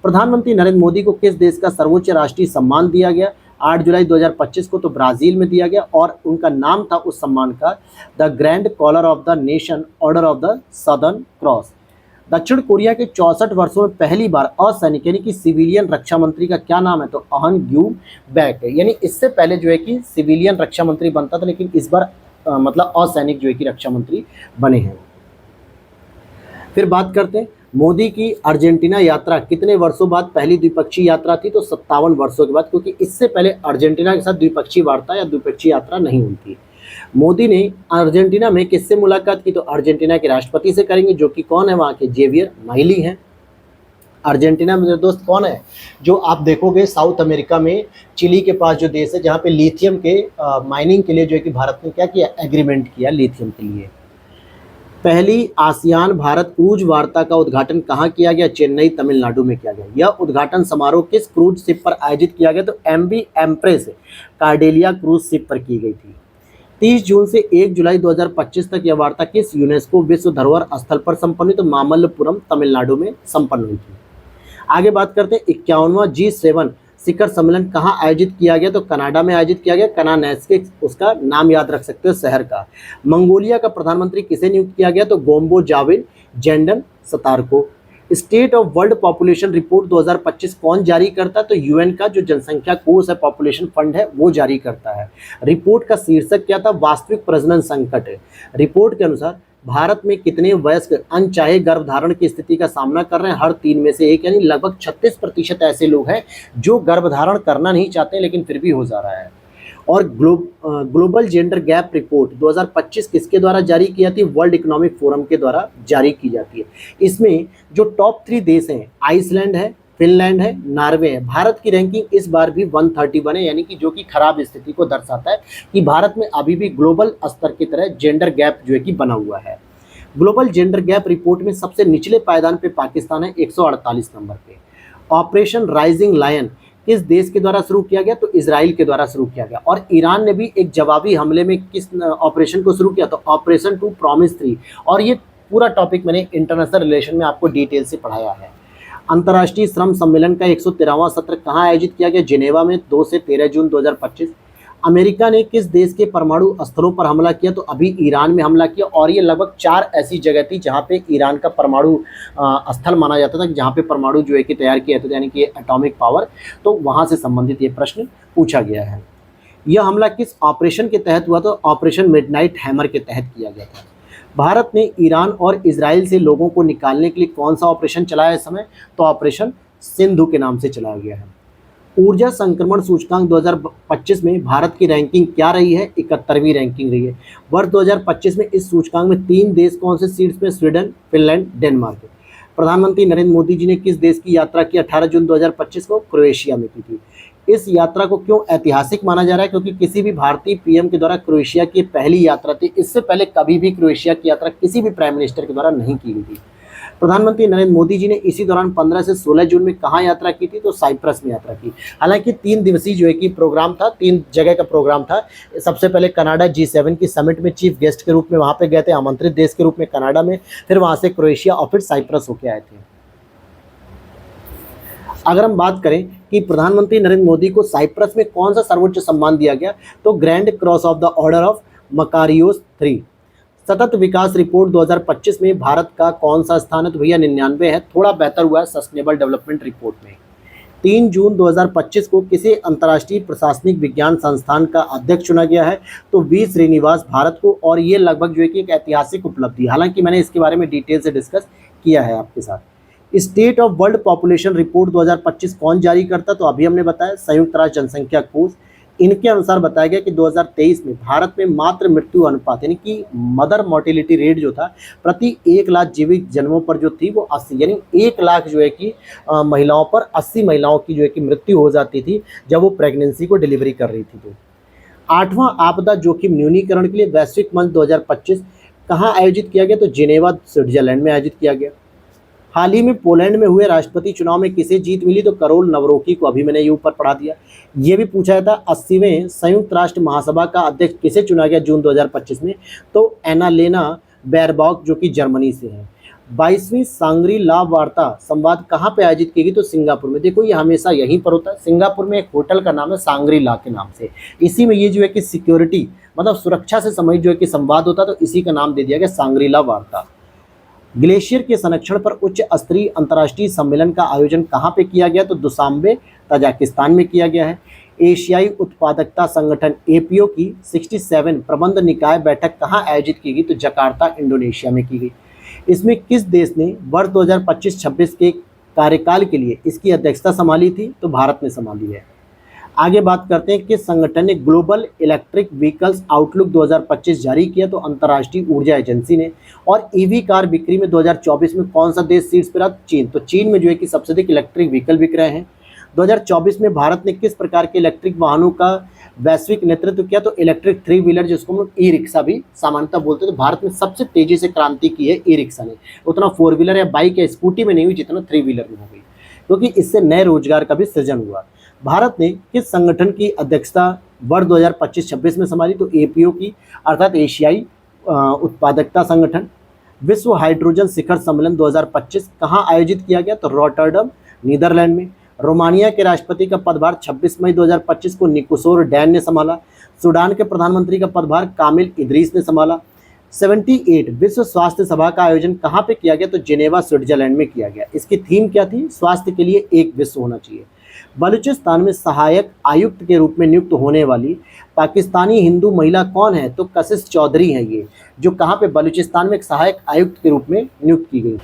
[SPEAKER 1] प्रधानमंत्री नरेंद्र मोदी को किस देश का सर्वोच्च राष्ट्रीय सम्मान दिया गया? 8 जुलाई 2025 को तो ब्राजील में दिया गया और उनका नाम था उस सम्मान का the Grand Collar of the Nation Order of the Southern Cross. दक्षिण कोरिया के 64 वर्षों में पहली बार असैनिक यानी कि सिविलियन रक्षा मंत्री का क्या नाम है? तो अहन ग्यू बैक है। यानी इससे पहले जो है कि सिविलियन रक्षा मंत्री बनता था, लेकिन इस बार मतलब असैनिक जो है कि रक्षा मंत्री बने हैं। फिर बात करते हैं मोदी की अर्जेंटीना यात्रा कितने वर्षों बाद पहली द्विपक्षीय यात्रा थी? तो 57 वर्षों के बाद, क्योंकि इससे पहले अर्जेंटीना के साथ द्विपक्षीय वार्ता या द्विपक्षीय यात्रा नहीं हुई थी। मोदी ने अर्जेंटीना में किससे मुलाकात की? तो अर्जेंटीना के राष्ट्रपति से करेंगे, जो कि कौन है? वहाँ के जेवियर माइली हैं। अर्जेंटीना मेरे दोस्त कौन है? जो आप देखोगे साउथ अमेरिका में चिली के पास जो देश है, जहाँ पे लिथियम के माइनिंग के लिए जो है कि भारत ने क्या किया? एग्रीमेंट किया लिथियम के लिए। पहली आसियान भारत क्रूज वार्ता का उद्घाटन कहाँ किया गया? चेन्नई तमिलनाडु में किया गया। यह उद्घाटन समारोह किस क्रूज शिप पर आयोजित किया गया? तो एमवी एम्प्रेस कार्डेलिया क्रूज शिप पर की गई थी। 30 जून से 1 जुलाई 2025 तक यह वार्ता किस यूनेस्को विश्व धरोहर स्थल पर संपन्न हुई? तो मामल्लपुरम तमिलनाडु में संपन्न हुई थी। आगे बात करते हैं 51वां G7 शिखर सम्मेलन कहाँ आयोजित किया गया? तो कनाडा में आयोजित किया गया। कनानेस्के उसका नाम याद रख सकते हो शहर का। मंगोलिया का प्रधानमंत्री किसे नियुक्त किया गया? तो गोम्बो जाविन जेंडन सतार को। State of world population report 2025 कौन जारी करता है? तो यूएन का जो जनसंख्या कोष है, पॉपुलेशन फंड है, वो जारी करता है। रिपोर्ट का शीर्षक क्या था? वास्तविक प्रजनन संकट है। रिपोर्ट के अनुसार भारत में कितने वयस्क अनचाहे गर्भधारण की स्थिति का सामना कर रहे हैं? हर 3 में से 1 यानी लगभग 36% ऐसे लोग हैं जो गर्भधारण करना नहीं चाहते लेकिन फिर भी हो जा रहा है। और ग्लोबल जेंडर गैप रिपोर्ट 2025 किसके द्वारा जारी की जाती है? वर्ल्ड इकोनॉमिक फोरम के द्वारा जारी की जाती है। इसमें जो टॉप 3 देश हैं, आइसलैंड है, फिनलैंड है, नॉर्वे है। भारत की रैंकिंग इस बार भी 131 है, यानी कि जो कि खराब स्थिति को दर्शाता है कि भारत में अभी भी ग्लोबल स्तर की तरह जेंडर गैप जो है कि बना हुआ है। ग्लोबल जेंडर गैप रिपोर्ट में सबसे निचले पायदान पे पाकिस्तान है 148 नंबर पे। ऑपरेशन राइजिंग लायन किस देश के द्वारा शुरू किया गया? तो इजराइल के द्वारा शुरू किया गया। और ईरान ने भी एक जवाबी हमले में किस ऑपरेशन को शुरू किया? तो ऑपरेशन टू प्रॉमिस 3। और ये पूरा टॉपिक मैंने इंटरनेशनल रिलेशन में आपको डिटेल से पढ़ाया है। अंतर्राष्ट्रीय श्रम सम्मेलन का 113वां सत्र कहाँ आयोजित किया गया? जिनेवा में 2 से 13 जून 2025। अमेरिका ने किस देश के परमाणु स्थलों पर हमला किया? तो अभी ईरान में हमला किया। और ये लगभग 4 ऐसी जगह थी जहाँ पे ईरान का परमाणु स्थल माना जाता था, जहाँ पे परमाणु जो है कि तैयार किया जाता था, यानी कि एटॉमिक पावर। तो वहाँ से संबंधित ये प्रश्न पूछा गया है। यह हमला किस ऑपरेशन के तहत हुआ? तो ऑपरेशन मिडनाइट हैमर के तहत किया गया था। भारत ने ईरान और इजराइल से लोगों को निकालने के लिए कौन सा ऑपरेशन चलाया इस समय? तो ऑपरेशन सिंधु के नाम से चलाया गया है। ऊर्जा संक्रमण सूचकांक 2025 में भारत की रैंकिंग क्या रही है? 71वीं रैंकिंग रही है। वर्ष 2025 में इस सूचकांक में 3 देश कौन से शीर्ष में? Sweden, Finland, Denmark. प्रधानमंत्री नरेंद्र मोदी जी ने किस देश की यात्रा की 18 जून 2025 को? क्रोएशिया में की थी। इस यात्रा को क्यों ऐतिहासिक माना जा रहा है? क्योंकि किसी भी भारतीय पीएम के द्वारा क्रोएशिया की पहली यात्रा थी। इससे पहले कभी भी क्रोएशिया की यात्रा किसी भी प्राइम मिनिस्टर के द्वारा नहीं की गई थी। प्रधानमंत्री नरेंद्र मोदी जी ने इसी दौरान 15 से 16 जून में कहाँ यात्रा की थी? तो साइप्रस में यात्रा की। हालांकि 3 दिवसीय जो है कि प्रोग्राम था, 3 जगह का प्रोग्राम था। सबसे पहले कनाडा G7 की समिट में चीफ गेस्ट के रूप में वहाँ पे गए थे, आमंत्रित देश के रूप में कनाडा में, फिर वहाँ से क्रोएशिया और फिर साइप्रस होके आए थे। अगर हम बात करें कि प्रधानमंत्री नरेंद्र मोदी को साइप्रस में कौन सा सर्वोच्च सम्मान दिया गया? तो grand cross of the order of Makarios 3। सतत विकास रिपोर्ट 2025 में भारत का कौन सा स्थान है? तो भैया 99 है, थोड़ा बेहतर हुआ है सस्टेनेबल डेवलपमेंट रिपोर्ट में। 3 जून 2025 को किसी अंतर्राष्ट्रीय प्रशासनिक विज्ञान संस्थान का अध्यक्ष चुना गया है? तो वी श्रीनिवास भारत को। और ये लगभग जो है कि एक ऐतिहासिक उपलब्धि, हालांकि मैंने इसके बारे में डिटेल से डिस्कस किया है आपके साथ। State of world population report 2025 कौन जारी करता? तो अभी हमने बताया संयुक्त राष्ट्र जनसंख्या कोष। इनके अनुसार बताया गया कि 2023 में भारत में मातृ मृत्यु अनुपात यानी कि मदर मोर्टेलिटी रेट जो था प्रति 1 लाख जीवित जन्मों पर जो थी वो 80, यानी 1 लाख जो है कि महिलाओं पर 80 महिलाओं की जो है कि मृत्यु हो जाती थी जब वो प्रेगनेंसी को डिलीवरी कर रही थी। तो 8वां आपदा जोखिम न्यूनीकरण के लिए वैश्विक मंच 2025 कहाँ आयोजित किया गया? तो जिनेवा स्विट्जरलैंड में आयोजित किया गया। हाल ही में पोलैंड में हुए राष्ट्रपति चुनाव में किसे जीत मिली? तो करोल नवरोकी को। अभी मैंने ये ऊपर पढ़ा दिया। ये भी पूछा था 80वें संयुक्त राष्ट्र महासभा का अध्यक्ष किसे चुना गया जून 2025 में? तो एनालेना बेरबॉक जो कि जर्मनी से है। 22वीं सांग्री ला वार्ता संवाद कहाँ पे आयोजित की गई? तो सिंगापुर में। देखो ये हमेशा यहीं पर होता है। सिंगापुर में एक होटल का नाम है सांग्री ला के नाम से। इसी में ये जो है कि सिक्योरिटी मतलब सुरक्षा से संबंधित जो है कि संवाद होता, तो इसी का नाम दे दिया गया सांग्री ला वार्ता। ग्लेशियर के संरक्षण पर उच्च स्तरीय अंतर्राष्ट्रीय सम्मेलन का आयोजन कहाँ पे किया गया? तो दुशांबे तजाकिस्तान में किया गया है। एशियाई उत्पादकता संगठन APO की 67 प्रबंध निकाय बैठक कहाँ आयोजित की गई? तो जकार्ता इंडोनेशिया में की गई। इसमें किस देश ने वर्ष 2025-26 के कार्यकाल के लिए इसकी अध्यक्षता संभाली थी? तो भारत ने संभाली है। आगे बात करते हैं किस संगठन ने ग्लोबल इलेक्ट्रिक व्हीकल्स आउटलुक 2025 जारी किया? तो अंतर्राष्ट्रीय ऊर्जा एजेंसी ने। और EV कार बिक्री में 2024 में कौन सा देश शीर्ष पर रहा? चीन। तो चीन में जो है कि सबसे अधिक इलेक्ट्रिक व्हीकल बिक रहे हैं। 2024 में भारत ने किस प्रकार के इलेक्ट्रिक वाहनों का वैश्विक नेतृत्व किया? तो इलेक्ट्रिक 3 व्हीलर जिसको हम लोग ई-रिक्शा भी सामान्यतः बोलते हैं। तो भारत में सबसे तेजी से क्रांति की है ई-रिक्शा ने। उतना 4 व्हीलर या बाइक या स्कूटी में नहीं हुई जितना 3 व्हीलर में हो गई, क्योंकि इससे नए रोजगार का भी सृजन हुआ। भारत ने किस संगठन की अध्यक्षता वर्ष 2025-26 में संभाली? तो APO की अर्थात एशियाई उत्पादकता संगठन। विश्व हाइड्रोजन शिखर सम्मेलन 2025 कहाँ आयोजित किया गया? तो रॉटरडम नीदरलैंड में। रोमानिया के राष्ट्रपति का पदभार 26 मई 2025 को निकोसोर डैन ने संभाला। सूडान के प्रधानमंत्री का पदभार कामिल इदरीस ने संभाला। 78 विश्व स्वास्थ्य सभा का आयोजन कहाँ पे किया गया? तो जिनेवा स्विट्जरलैंड में किया गया। इसकी थीम क्या थी? स्वास्थ्य के लिए एक विश्व होना चाहिए। बलूचिस्तान में सहायक आयुक्त के रूप में नियुक्त होने वाली पाकिस्तानी हिंदू महिला कौन है? तो कशिश चौधरी है ये, जो कहाँ पे बलूचिस्तान में एक सहायक आयुक्त के रूप में नियुक्त की गई।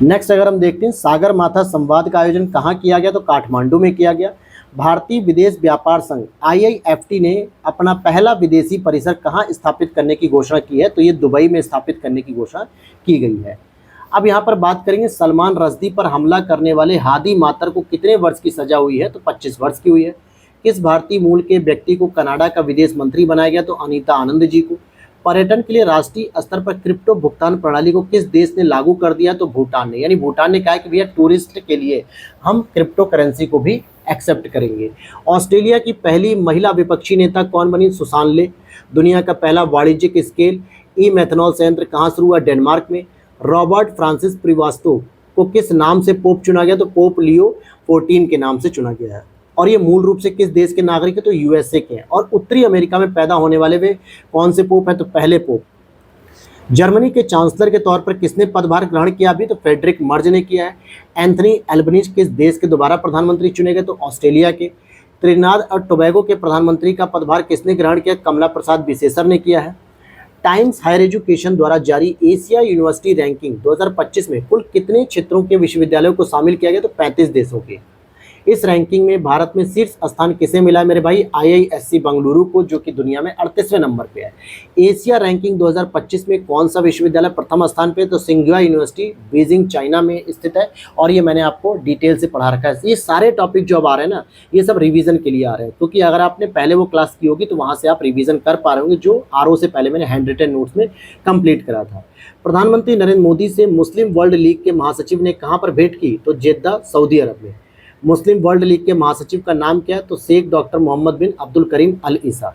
[SPEAKER 1] नेक्स्ट अगर हम देखते हैं सागर माथा संवाद का आयोजन कहाँ किया गया? तो काठमांडू में किया गया। भारतीय विदेश व्यापार संघ IIFT ने अपना पहला विदेशी परिसर कहाँ स्थापित करने की घोषणा की है? तो ये दुबई में स्थापित करने की घोषणा की गई है। अब यहाँ पर बात करेंगे सलमान रश्दी पर हमला करने वाले हादी मातर को कितने वर्ष की सजा हुई है? तो 25 वर्ष की हुई है। किस भारतीय मूल के व्यक्ति को कनाडा का विदेश मंत्री बनाया गया? तो अनीता आनंद जी को। पर्यटन के लिए राष्ट्रीय स्तर पर क्रिप्टो भुगतान प्रणाली को किस देश ने लागू कर दिया? तो भूटान ने। यानी भूटान ने कहा है कि भैया टूरिस्ट के लिए हम क्रिप्टो करेंसी को भी एक्सेप्ट करेंगे। ऑस्ट्रेलिया की पहली महिला विपक्षी नेता कौन बनी? सुसान ले। दुनिया का पहला वाणिज्यिक स्केल ई मेथनॉल संयंत्र कहाँ शुरू हुआ? डेनमार्क में। रॉबर्ट फ्रांसिस प्रीवास्तव को किस नाम से पोप चुना गया? तो पोप लियो 14 के नाम से चुना गया है। और ये मूल रूप से किस देश के नागरिक है? तो यूएसए के हैं। और उत्तरी अमेरिका में पैदा होने वाले वे कौन से पोप हैं? तो पहले पोप। जर्मनी के चांसलर के तौर पर किसने पदभार ग्रहण किया? अभी तो फ्रेडरिक मर्ज ने किया है। एंथनी एल्बनीज किस देश के दोबारा प्रधानमंत्री चुने गए? तो ऑस्ट्रेलिया के। त्रिनाद और टोबैगो के प्रधानमंत्री का पदभार किसने ग्रहण किया? कमला प्रसाद बिसेसर ने किया है। टाइम्स हायर एजुकेशन द्वारा जारी एशिया यूनिवर्सिटी रैंकिंग 2025 में कुल कितने क्षेत्रों के विश्वविद्यालयों को शामिल किया गया? तो 35 देशों के। इस रैंकिंग में भारत में शीर्ष स्थान किसे मिला है मेरे भाई? आईआईएससी बेंगलुरु को, जो कि दुनिया में 38वें नंबर पे है। एशिया रैंकिंग 2025 में कौन सा विश्वविद्यालय प्रथम स्थान पे? तो सिंघुआ यूनिवर्सिटी बीजिंग चाइना में स्थित है। और ये मैंने आपको डिटेल से पढ़ा रखा है। ये सारे टॉपिक जो अब आ रहे हैं ना, ये सब रिवीजन के लिए आ रहे हैं, क्योंकि अगर आपने पहले वो क्लास की होगी तो वहाँ से आप रिविजन कर पा रहे होंगे, जो आरओ से पहले मैंने हैंड रिटन नोट्स में कंप्लीट करा था। प्रधानमंत्री नरेंद्र मोदी से मुस्लिम वर्ल्ड लीग के महासचिव ने कहाँ पर भेंट की? तो जेद्दा, सऊदी अरब में। मुस्लिम वर्ल्ड लीग के महासचिव का नाम क्या है? तो शेख डॉक्टर मोहम्मद बिन अब्दुल करीम अल ईसा।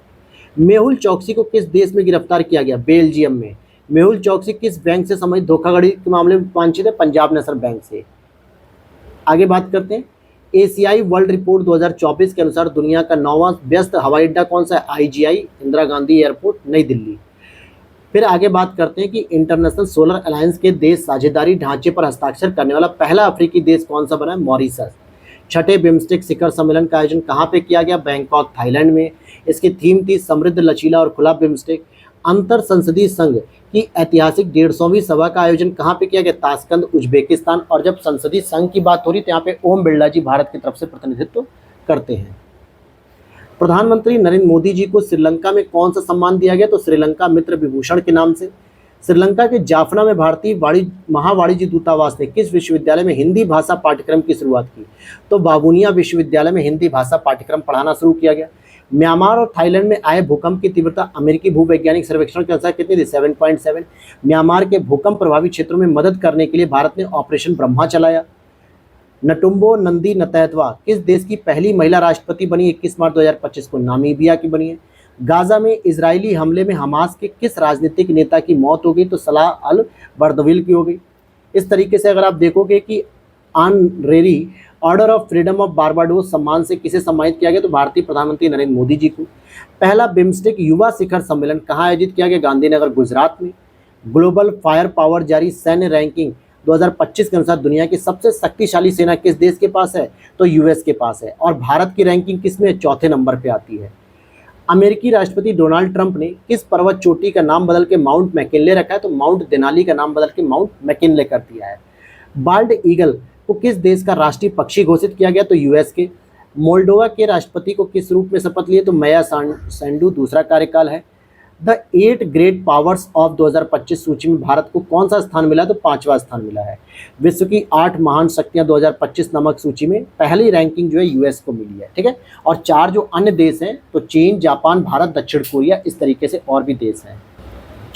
[SPEAKER 1] मेहुल चौकसी को किस देश में गिरफ्तार किया गया? बेल्जियम में। मेहुल चौकसी किस बैंक से संबंधित धोखाधड़ी के मामले में वांछित है? पंजाब नेशनल बैंक से। आगे बात करते हैं। एशियाई वर्ल्ड रिपोर्ट 2024 के अनुसार दुनिया का 9वां व्यस्त हवाई अड्डा कौन सा है? आईजीआई इंदिरा गांधी एयरपोर्ट, नई दिल्ली। फिर आगे बात करते हैं कि इंटरनेशनल सोलर अलायंस के देश साझेदारी ढांचे पर हस्ताक्षर करने वाला पहला अफ्रीकी देश कौन सा बना है? मॉरिशस। छठे बिम्स्टेक शिखर सम्मेलन का आयोजन कहाँ पे किया गया? बैंकॉक, थाईलैंड में। इसकी थीम थी समृद्ध, लचीला और खुला बिम्स्टेक। अंतर संसदीय संघ की ऐतिहासिक 150वीं सभा का आयोजन कहाँ पे किया गया? Tashkent, Uzbekistan. और जब संसदीय संघ की बात हो रही तो यहाँ पे ओम बिरला जी भारत की तरफ से प्रतिनिधित्व करते हैं। प्रधानमंत्री नरेंद्र मोदी जी को श्रीलंका में कौन सा सम्मान दिया गया? तो श्रीलंका मित्र विभूषण के नाम से। श्रीलंका के जाफना में भारतीय महावाणिज्य दूतावास ने किस विश्वविद्यालय में हिंदी भाषा पाठ्यक्रम की शुरुआत की? तो बाबुनिया विश्वविद्यालय में हिंदी भाषा पाठ्यक्रम पढ़ाना शुरू किया गया। म्यांमार और थाईलैंड में आए भूकंप की तीव्रता अमेरिकी भूवैज्ञानिक सर्वेक्षण के अनुसार कितनी थी? 7.7। म्यांमार के भूकंप प्रभावित क्षेत्रों में मदद करने के लिए भारत ने ऑपरेशन ब्रह्मा चलाया। नटुम्बो नंदी नतैतवा किस देश की पहली महिला राष्ट्रपति बनी? 21 मार्च 2025 को नामीबिया की बनी है। गाजा में इजरायली हमले में हमास के किस राजनीतिक नेता की मौत हो गई? तो सलाह अल बर्दविल की हो गई। इस तरीके से अगर आप देखोगे कि honorary order of freedom of Barbados सम्मान से किसे सम्मानित किया गया? तो भारतीय प्रधानमंत्री नरेंद्र मोदी जी को। पहला बिम्स्टेक युवा शिखर सम्मेलन कहाँ आयोजित किया गया? गांधीनगर, गुजरात में। ग्लोबल फायर पावर जारी सैन्य रैंकिंग 2025 के अनुसार दुनिया की सबसे शक्तिशाली सेना किस देश के पास है? तो यूएस के पास है। और भारत की रैंकिंग किस में? चौथे नंबर पे आती है। अमेरिकी राष्ट्रपति डोनाल्ड ट्रंप ने किस पर्वत चोटी का नाम बदल के माउंट मैकिनले रखा है? तो माउंट देनाली का नाम बदल के माउंट मैकिनले कर दिया है। बाल्ड ईगल को किस देश का राष्ट्रीय पक्षी घोषित किया गया? तो यूएस के। मोल्डोवा के राष्ट्रपति को किस रूप में शपथ लिए? तो माया सैंडू दूसरा कार्यकाल है। द 8 ग्रेट पावर्स ऑफ 2025 सूची में भारत को कौन सा स्थान मिला? तो 5वां स्थान मिला है। विश्व की 8 महान शक्तियां 2025 नामक सूची में पहली रैंकिंग जो है यूएस को मिली है, ठीक है। और 4 जो अन्य देश हैं तो चीन, जापान, भारत, दक्षिण कोरिया, इस तरीके से और भी देश हैं।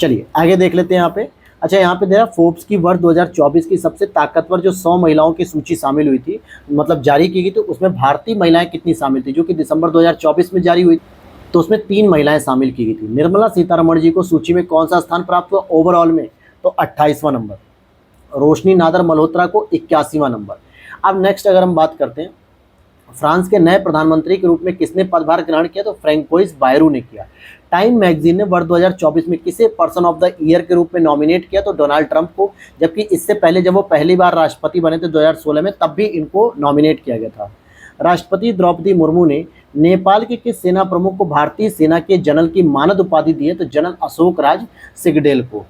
[SPEAKER 1] चलिए आगे देख लेते हैं यहाँ पे। अच्छा, यहाँ पे देखा फोर्ब्स की वर्ष 2024 की सबसे ताकतवर जो 100 महिलाओं की सूची शामिल हुई थी, मतलब जारी की गई, तो उसमें भारतीय महिलाएं कितनी शामिल थी, जो कि दिसंबर 2024 में जारी हुई, तो उसमें 3 महिलाएं शामिल की गई थी। निर्मला सीतारमण जी को सूची में कौन सा स्थान प्राप्त हुआ ओवरऑल में? तो 28वां नंबर। रोशनी नादर मल्होत्रा को 81वां नंबर। अब नेक्स्ट अगर हम बात करते हैं, फ्रांस के नए प्रधानमंत्री के रूप में किसने पदभार ग्रहण किया? तो फ्रैंकोइस बायरू ने किया। टाइम मैगजीन ने वर्ष 2024 में किसे पर्सन ऑफ द ईयर के रूप में नॉमिनेट किया? तो डोनाल्ड ट्रंप को, जबकि इससे पहले जब वो पहली बार राष्ट्रपति बने थे 2016 में, तब भी इनको नॉमिनेट किया गया था। राष्ट्रपति द्रौपदी मुर्मू ने नेपाल के किस सेना प्रमुख को भारतीय सेना के जनरल की मानद उपाधि दी है? तो जनरल अशोक राज सिगडेल को।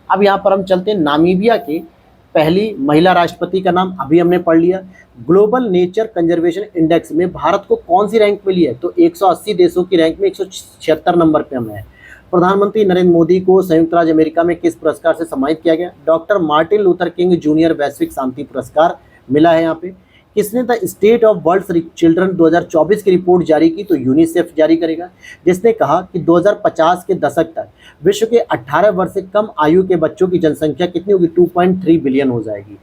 [SPEAKER 1] अब यहाँ पर हम चलते हैं नामीबिया के पहली महिला राष्ट्रपति का नाम अभी हमने पढ़ लिया। ग्लोबल नेचर कंजर्वेशन इंडेक्स में भारत को कौन सी रैंक मिली है? तो 180 देशों की रैंक में 176 नंबर पे हम हैं। प्रधानमंत्री नरेंद्र मोदी को संयुक्त राज्य अमेरिका में किस पुरस्कार से सम्मानित किया गया? Doctor Martin Luther king junior वैश्विक शांति पुरस्कार मिला है यहाँ पे। किसने the state of world children 2024 की रिपोर्ट जारी की? तो यूनिसेफ जारी करेगा, जिसने कहा कि 2050 के दशक तक विश्व के 18 वर्ष से कम आयु के बच्चों की जनसंख्या कितनी होगी? 2.3 बिलियन हो जाएगी।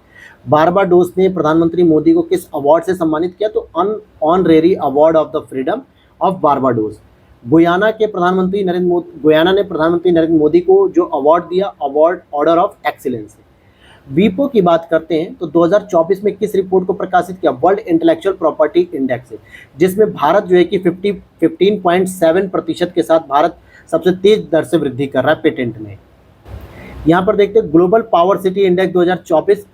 [SPEAKER 1] बारबाडोस ने प्रधानमंत्री मोदी को किस अवार्ड से सम्मानित किया? तो honorary award of the freedom of Barbados. Guyana ने प्रधानमंत्री नरेंद्र मोदी को जो अवार्ड दिया, अवार्ड ऑर्डर ऑफ एक्सीलेंस। वीपो की बात करते हैं तो 2024 में किस रिपोर्ट को प्रकाशित किया? वर्ल्ड इंटेलेक्चुअल प्रॉपर्टी इंडेक्स, जिसमें भारत जो है कि 15.7% के साथ भारत सबसे तेज दर से वृद्धि कर रहा है पेटेंट में। यहाँ पर देखते हैं ग्लोबल पावर सिटी इंडेक्स 2024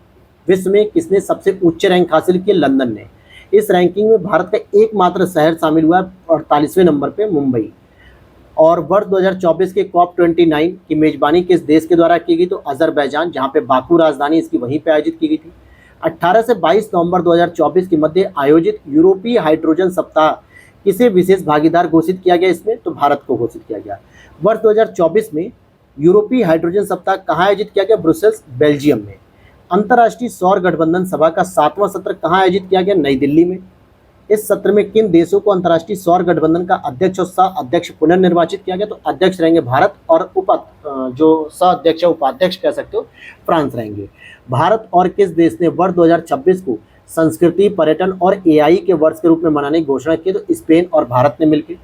[SPEAKER 1] विश्व में किसने सबसे उच्च रैंक हासिल की? लंदन ने। इस रैंकिंग में भारत का एकमात्र शहर शामिल हुआ 48वें नंबर पे, मुंबई। और वर्ष 2024 के COP29 की मेजबानी किस देश के द्वारा की गई? तो अजरबैजान, जहां पे बाकू राजधानी इसकी वहीं पे आयोजित की गई थी। 18 से 22 नवंबर 2024 के मध्य आयोजित यूरोपीय हाइड्रोजन सप्ताह किसे विशेष भागीदार घोषित किया गया? इसमें तो भारत को घोषित किया गया। वर्ष 2024 में यूरोपीय हाइड्रोजन सप्ताह कहाँ आयोजित किया गया? ब्रुसेल्स, बेल्जियम में। अंतर्राष्ट्रीय सौर गठबंधन सभा का 7वां सत्र कहाँ आयोजित किया गया? नई दिल्ली में। इस सत्र में किन देशों को अंतर्राष्ट्रीय सौर गठबंधन का अध्यक्ष और सह अध्यक्ष पुनर्निर्वाचित किया गया? तो अध्यक्ष रहेंगे भारत और जो सह अध्यक्ष उपाध्यक्ष कह सकते हो फ्रांस रहेंगे। भारत और किस देश ने वर्ष 2026 को संस्कृति, पर्यटन और एआई के वर्ष के रूप में मनाने की घोषणा की? तो स्पेन और भारत ने मिलकर।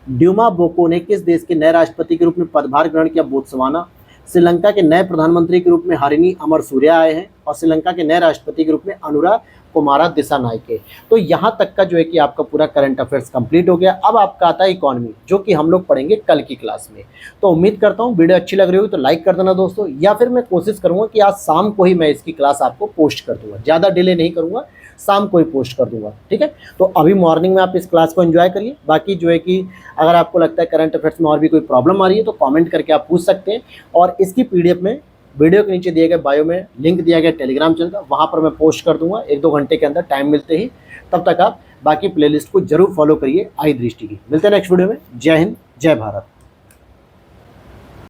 [SPEAKER 1] ड्यूमा बोको ने किस देश के नए राष्ट्रपति के रूप में पदभार ग्रहण किया? बोत्सवाना। श्रीलंका के नए प्रधानमंत्री के रूप में हरिनी अमरसूरिया आए हैं और श्रीलंका के नए राष्ट्रपति के रूप में अनुरा कुमारा दिसानायके। तो यहाँ तक का जो है कि आपका पूरा करंट अफेयर्स कंप्लीट हो गया। अब आपका आता है इकोनॉमी, जो कि हम लोग पढ़ेंगे कल की क्लास में। तो उम्मीद करता हूँ वीडियो अच्छी लग रही होगी तो लाइक कर देना दोस्तों, या फिर मैं कोशिश करूँगा कि आज शाम को ही मैं इसकी क्लास आपको पोस्ट कर दूंगा, ज़्यादा डिले नहीं करूँगा, शाम को ही पोस्ट कर दूंगा, ठीक है। तो अभी मॉर्निंग में आप इस क्लास को एंजॉय करिए। बाकी जो है कि अगर आपको लगता है करंट अफेयर्स में और भी कोई प्रॉब्लम आ रही है तो कमेंट करके आप पूछ सकते हैं, और इसकी पीडीएफ में वीडियो के नीचे दिए गए बायो में लिंक दिया गया टेलीग्राम चैनल का, वहाँ पर मैं पोस्ट कर दूंगा 1-2 घंटे के अंदर, टाइम मिलते ही। तब तक आप बाकी प्लेलिस्ट को जरूर फॉलो करिए आई दृष्टि की। मिलते हैं नेक्स्ट वीडियो में। जय हिंद, जय भारत।